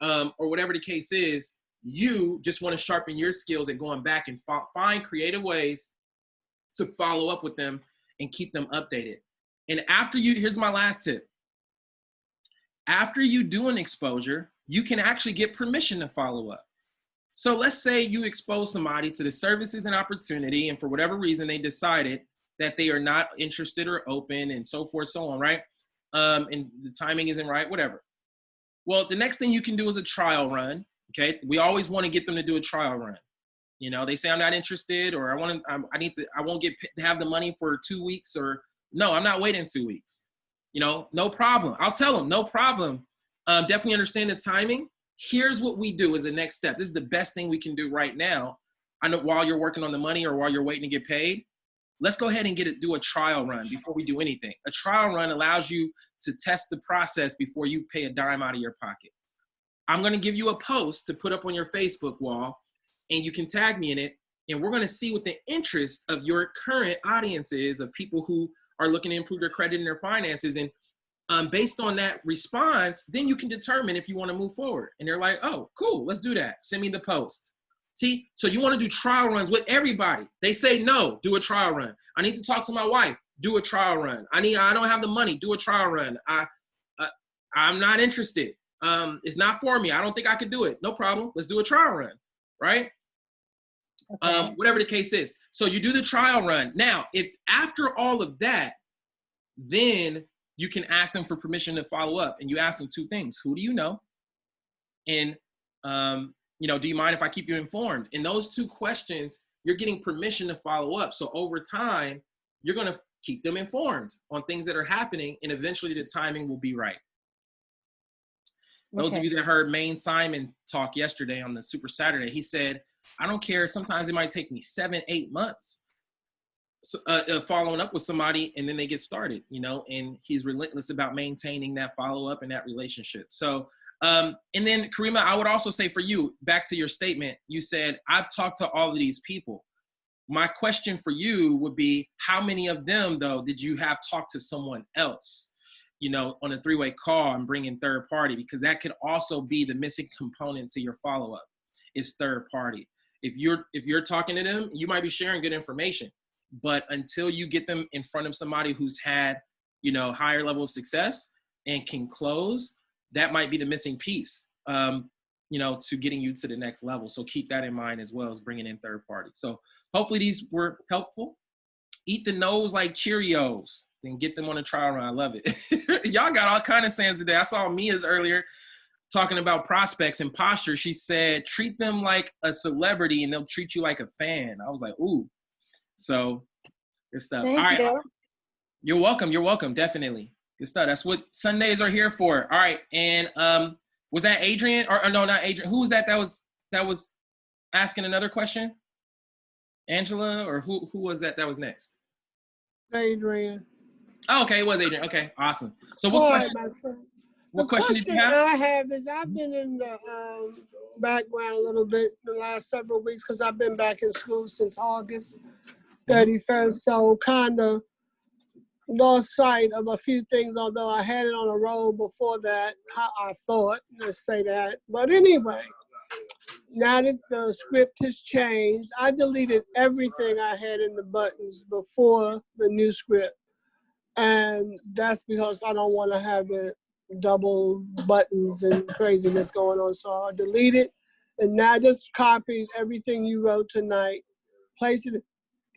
or whatever the case is. You just want to sharpen your skills at going back and find creative ways to follow up with them and keep them updated. And here's my last tip. After you do an exposure, you can actually get permission to follow up. So let's say you expose somebody to the services and opportunity, and for whatever reason, they decided that they are not interested or open, and so forth, so on, right? And the timing isn't right, whatever. Well, the next thing you can do is a trial run, okay? We always want to get them to do a trial run. They say, I'm not interested, or I won't have the money for 2 weeks, or no, I'm not waiting 2 weeks. No problem. I'll tell them, no problem. Definitely understand the timing. Here's what we do as the next step. This is the best thing we can do right now. I know, while you're working on the money or while you're waiting to get paid, let's go ahead and do a trial run before we do anything. A trial run allows you to test the process before you pay a dime out of your pocket. I'm going to give you a post to put up on your Facebook wall, and you can tag me in it. And we're going to see what the interest of your current audience is, of people who are looking to improve their credit and their finances. And based on that response, then you can determine if you want to move forward. And they're like, oh, cool, let's do that. Send me the post. See, so you want to do trial runs with everybody. They say no, do a trial run. I need to talk to my wife, do a trial run. I don't have the money, do a trial run. I'm not interested. It's not for me. I don't think I could do it. No problem. Let's do a trial run, right? Okay. Whatever the case is. So you do the trial run. Now, if after all of that, then you can ask them for permission to follow up, and you ask them 2 things. Who do you know? And, do you mind if I keep you informed? In those 2 questions, you're getting permission to follow up. So over time, you're going to keep them informed on things that are happening, and eventually the timing will be right. Those of you that heard Maine Simon talk yesterday on the Super Saturday, he said, I don't care. Sometimes it might take me 7-8 months following up with somebody, and then they get started, and he's relentless about maintaining that follow-up and that relationship. So, and then Karima, I would also say for you, back to your statement, you said, I've talked to all of these people. My question for you would be, how many of them, though, did you have talked to someone else? you know, on a three-way call and bring in third party, because that could also be the missing component to your follow-up is third party. If you're talking to them, you might be sharing good information, but until you get them in front of somebody who's had, you know, higher level of success and can close, that might be the missing piece, you know, to getting you to the next level. So keep that in mind as well as bringing in third party. So hopefully these were helpful. Eat the nose like Cheerios, then get them on a trial run. I love it. Y'all got all kind of sayings today. I saw Mia's earlier talking about prospects and posture. She said, treat them like a celebrity and they'll treat you like a fan. I was like, ooh. So good stuff. Thank all right. you. You're welcome. You're welcome. Definitely. Good stuff. That's what Sundays are here for. All right. And was that Adrian or no, not Adrian. Who was that was asking another question? Angela, or who was that was next? Adrian. Oh, okay. It was Adrian. Okay. Awesome. So All what right, question, my friend. what The question did you have? I have is I've been in the background a little bit the last several weeks because I've been back in school since August 31st. So kind of lost sight of a few things, although I had it on a roll before that, how I thought, let's say that. But anyway, now that the script has changed, I deleted everything I had in the buttons before the new script. And that's because I don't want to have it double buttons and craziness going on. So I deleted, and now I just copied everything you wrote tonight, placed it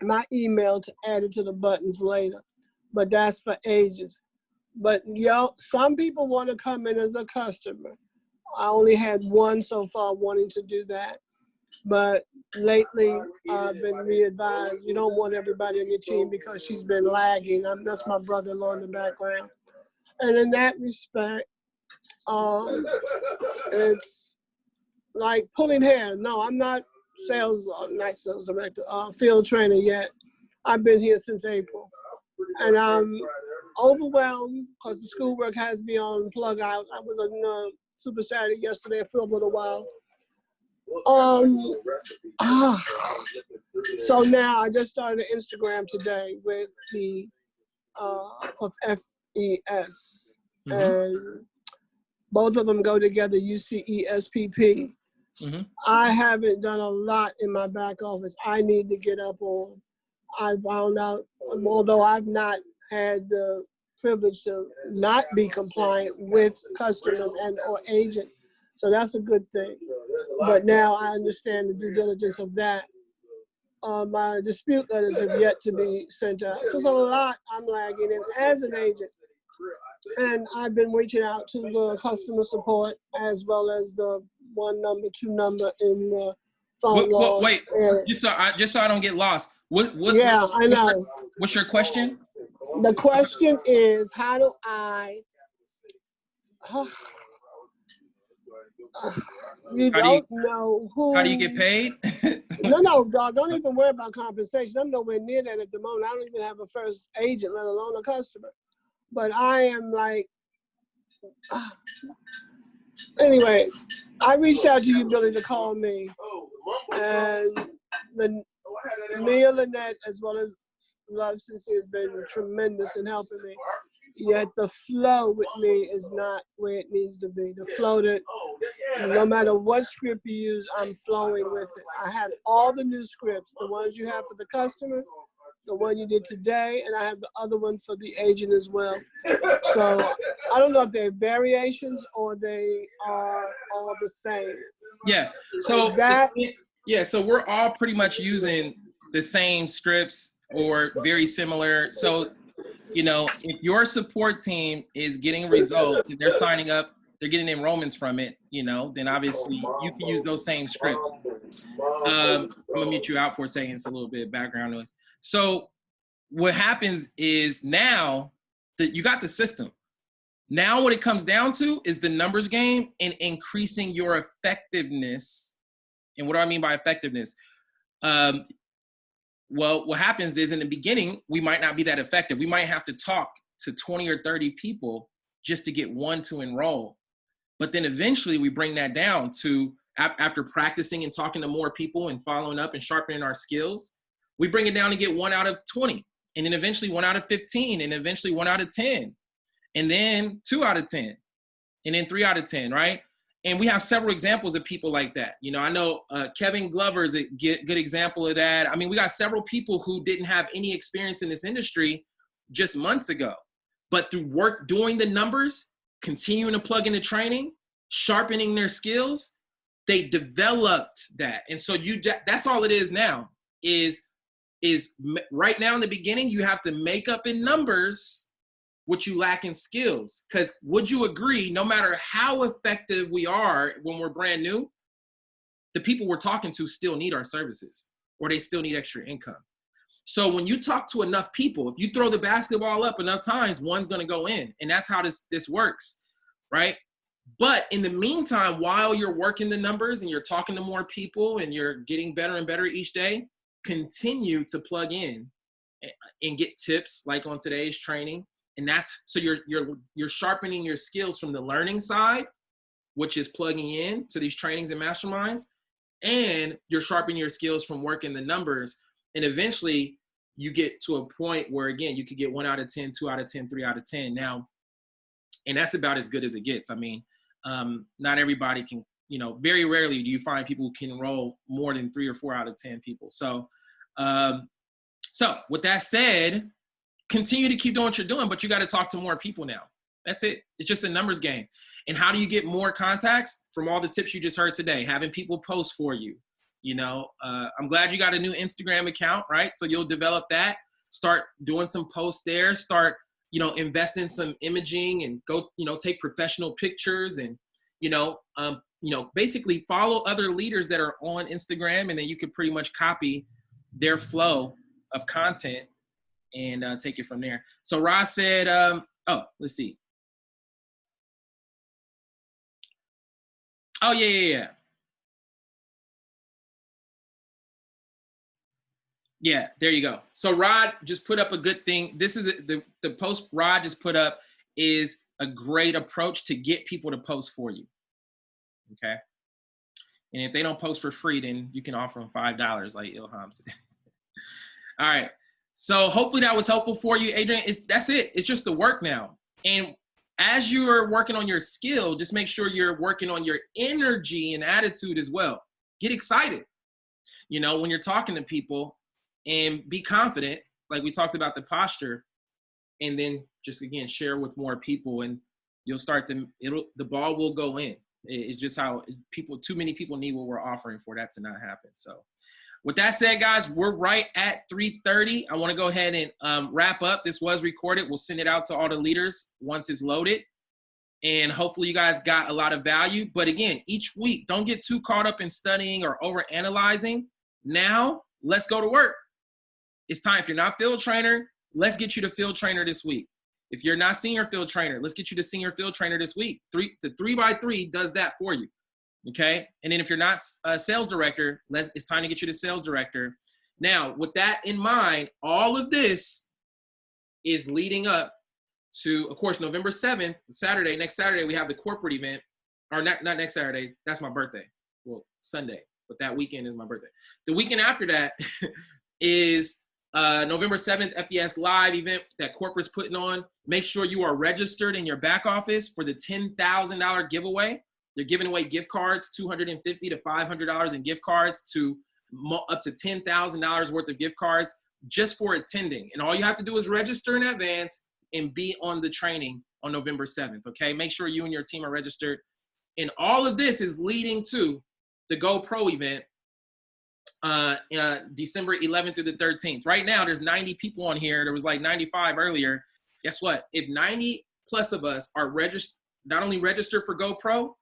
in my email to add it to the buttons later. But that's for agents. But some people want to come in as a customer. I only had one so far wanting to do that. But lately, I've been re-advised. You don't want everybody on your team because she's been lagging. That's my brother-in-law in the background. And in that respect, it's like pulling hair. No, I'm not not sales director, field trainer yet. I've been here since April. And I'm overwhelmed because the schoolwork has me on plug out. I was on Super Saturday yesterday for a little while. So now I just started an Instagram today with the of FES, and both of them go together, UCESPP. I haven't done a lot in my back office. I need to get up on. I found out, although I've not had the privilege to not be compliant with customers and or agent, so that's a good thing. But now I understand the due diligence of that. My dispute letters have yet to be sent out. So there's a lot I'm lagging in as an agent. And I've been reaching out to the customer support as well as the 1 number, 2 number in the phone log. Wait, just so I don't get lost. I know. What's your question? The question is, how do I... You don't know who. How do you get paid? No, dog. Don't even worry about compensation. I'm nowhere near that at the moment. I don't even have a first agent, let alone a customer. But I am like, anyway, I reached out to you, Billy, to call me. And Mia Lynette, as well as Love Sincere, has been tremendous in helping me. Yet the flow with me is not where it needs to be. The flow that no matter what script you use, I'm flowing with it. I have all the new scripts, the ones you have for the customer, the one you did today, and I have the other one for the agent as well. So I don't know if they're variations or they are all the same. Yeah. So so we're all pretty much using the same scripts or very similar. So, you know, if your support team is getting results and they're signing up, they're getting enrollments from it, you know, then obviously you can use those same scripts. I'm gonna mute you out for a second. It's a little bit of background noise. So what happens is now that you got the system, now what it comes down to is the numbers game and increasing your effectiveness. And what do I mean by effectiveness? Well, what happens is in the beginning, we might not be that effective. We might have to talk to 20 or 30 people just to get one to enroll. But then eventually we bring that down to, after practicing and talking to more people and following up and sharpening our skills, we bring it down to get 1 out of 20. And then eventually 1 out of 15, and eventually 1 out of 10. and then 2 out of 10, and then 3 out of 10, right? And we have several examples of people like that. You know, I know Kevin Glover is a good example of that. I mean, we got several people who didn't have any experience in this industry just months ago, but through work doing the numbers, continuing to plug into training, sharpening their skills, they developed that. And so that's all it is now, is right now in the beginning, you have to make up in numbers what you lack in skills. Because would you agree, no matter how effective we are when we're brand new, the people we're talking to still need our services, or they still need extra income. So when you talk to enough people, if you throw the basketball up enough times, one's going to go in. And that's how this works, right? But in the meantime, while you're working the numbers and you're talking to more people and you're getting better and better each day, continue to plug in and get tips like on today's training. And that's, so you're sharpening your skills from the learning side, which is plugging in to these trainings and masterminds, and you're sharpening your skills from working the numbers. And eventually you get to a point where, again, you could get 1 out of 10, 2 out of 10, 3 out of 10 now. And that's about as good as it gets. I mean, not everybody can, you know, very rarely do you find people who can enroll more than 3 or 4 out of 10 people. So with that said, continue to keep doing what you're doing, but you got to talk to more people now. That's it. It's just a numbers game. And how do you get more contacts? From all the tips you just heard today, having people post for you. You know, I'm glad you got a new Instagram account, right? So you'll develop that, start doing some posts there, start, you know, invest in some imaging and go, you know, take professional pictures and, basically follow other leaders that are on Instagram, and then you could pretty much copy their flow of content and take it from there. So Ross said, let's see. Oh, yeah. Yeah, there you go. So Rod just put up a good thing. This is the post Rod just put up is a great approach to get people to post for you. Okay. And if they don't post for free, then you can offer them $5 like Ilham said. All right. So hopefully that was helpful for you, Adrian. That's it. It's just the work now. And as you're working on your skill, just make sure you're working on your energy and attitude as well. Get excited, you know, when you're talking to people, and be confident, like we talked about the posture, and then just, again, share with more people, and you'll start the ball will go in. It's just how too many people need what we're offering for that to not happen. So with that said, guys, we're right at 3:30. I want to go ahead and wrap up. This was recorded. We'll send it out to all the leaders once it's loaded. And hopefully you guys got a lot of value. But again, each week, don't get too caught up in studying or over-analyzing. Now, let's go to work. It's time. If you're not field trainer, let's get you to field trainer this week. If you're not senior field trainer, let's get you to senior field trainer this week. The 3x3 does that for you. Okay. And then if you're not a sales director, it's time to get you to sales director. Now, with that in mind, all of this is leading up to, of course, November 7th, next Saturday, we have the corporate event, or not next Saturday. That's my birthday. Well, Sunday, but that weekend is my birthday. The weekend after that is November 7th, FES Live event that corporate's putting on. Make sure you are registered in your back office for the $10,000 giveaway. They're giving away gift cards, $250 to $500 in gift cards, to up to $10,000 worth of gift cards just for attending. And all you have to do is register in advance and be on the training on November 7th, okay? Make sure you and your team are registered. And all of this is leading to the Go Pro event, December 11th through the 13th. Right now, there's 90 people on here. There was like 95 earlier. Guess what? If 90 plus of us are not only registered for Go Pro,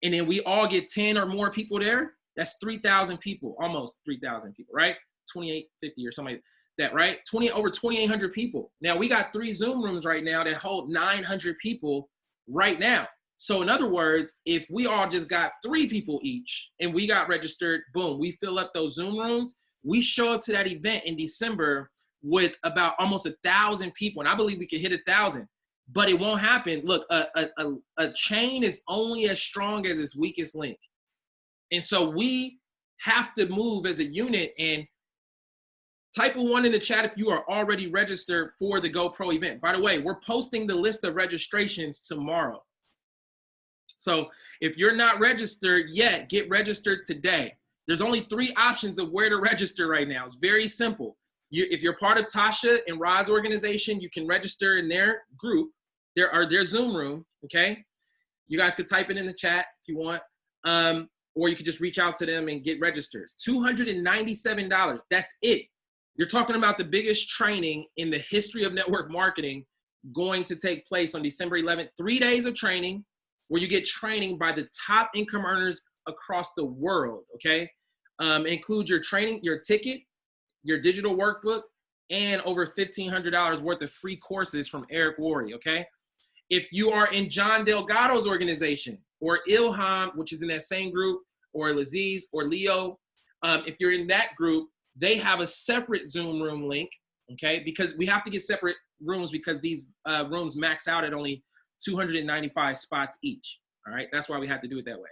and then we all get 10 or more people there, that's 3,000 people, almost 3,000 people, right? 2,850 or something like that, right? Over 2,800 people. Now, we got 3 Zoom rooms right now that hold 900 people right now. So in other words, if we all just got 3 people each and we got registered, boom, we fill up those Zoom rooms, we show up to that event in December with about almost 1,000 people. And I believe we could hit 1,000, but it won't happen. Look, a chain is only as strong as its weakest link. And so we have to move as a unit and type a 1 in the chat if you are already registered for the GoPro event. By the way, we're posting the list of registrations tomorrow. So if you're not registered yet, get registered today. There's only 3 options of where to register right now. It's very simple. If you're part of Tasha and Rod's organization, you can register in their group, their Zoom room, okay? You guys could type it in the chat if you want, or you could just reach out to them and get registered. It's $297, that's it. You're talking about the biggest training in the history of network marketing going to take place on December 11th. 3 days of training where you get training by the top income earners across the world, okay? It includes your training, your ticket, your digital workbook, and over $1,500 worth of free courses from Eric Worre, okay? If you are in John Delgado's organization, or Ilham, which is in that same group, or Laziz, or Leo, if you're in that group, they have a separate Zoom room link, okay? Because we have to get separate rooms because these rooms max out at only 295 spots each, all right? That's why we have to do it that way.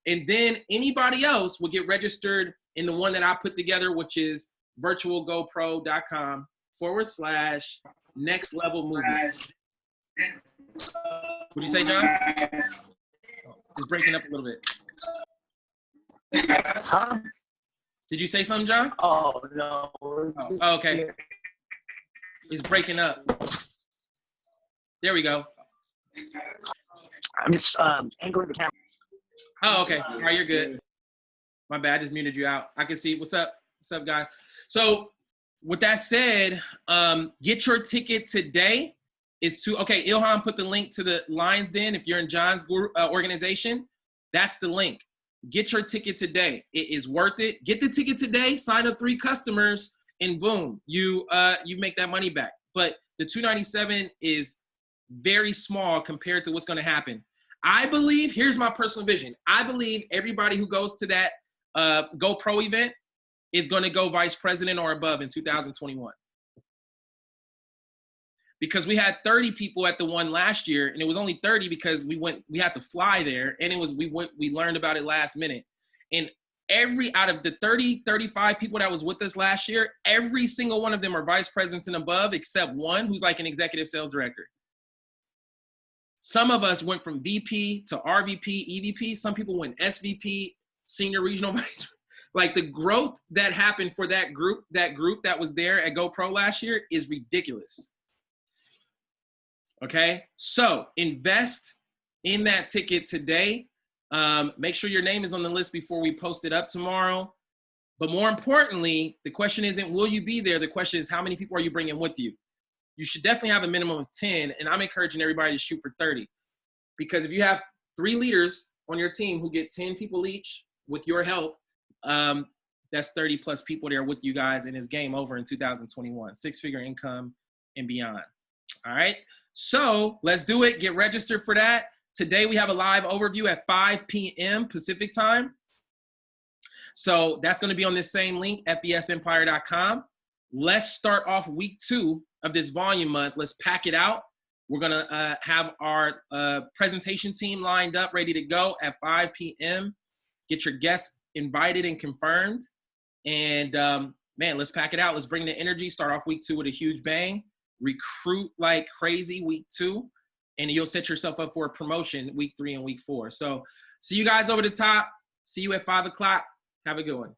And then anybody else will get registered in the one that I put together, which is virtualgopro.com/next-level-movement. What'd you say, John? Just breaking up a little bit. Huh? Did you say something, John? Oh, no. Oh, okay. It's breaking up. There we go. I'm just angling the camera. Oh, okay. All right, you're good. My bad. I just muted you out. I can see. What's up? What's up, guys? So with that said, get your ticket today. Okay, Ilhan put the link to the Lions Den. If you're in John's group, organization, that's the link. Get your ticket today. It is worth it. Get the ticket today, sign up 3 customers, and boom, you make that money back. But the $297 is very small compared to what's going to happen. I believe, here's my personal vision. I believe everybody who goes to that GoPro event is going to go vice president or above in 2021. Because we had 30 people at the one last year, and it was only 30 because we had to fly there, and we learned about it last minute. And out of the 30, 35 people that was with us last year, every single one of them are vice presidents and above, except one who's like an executive sales director. Some of us went from VP to RVP, EVP. Some people went SVP, senior regional vice. Like the growth that happened for that group that was there at GoPro last year is ridiculous. Okay, so invest in that ticket today. Make sure your name is on the list before we post it up tomorrow. But more importantly, the question isn't will you be there? The question is how many people are you bringing with you? You should definitely have a minimum of 10, and I'm encouraging everybody to shoot for 30. Because if you have 3 leaders on your team who get 10 people each with your help, that's 30 plus people there with you guys, and it's game over in 2021. 6-figure income and beyond. All right, so let's do it. Get registered for that. Today we have a live overview at 5 p.m. Pacific time. So that's going to be on this same link, fesempire.com. Let's start off week 2 of this volume month. Let's pack it out. We're going to have our presentation team lined up, ready to go at 5 p.m. Get your guests invited and confirmed. And man, let's pack it out. Let's bring the energy. Start off week 2 with a huge bang. Recruit like crazy week 2. And you'll set yourself up for a promotion week 3 and week 4. So see you guys over the top. See you at 5 o'clock. Have a good one.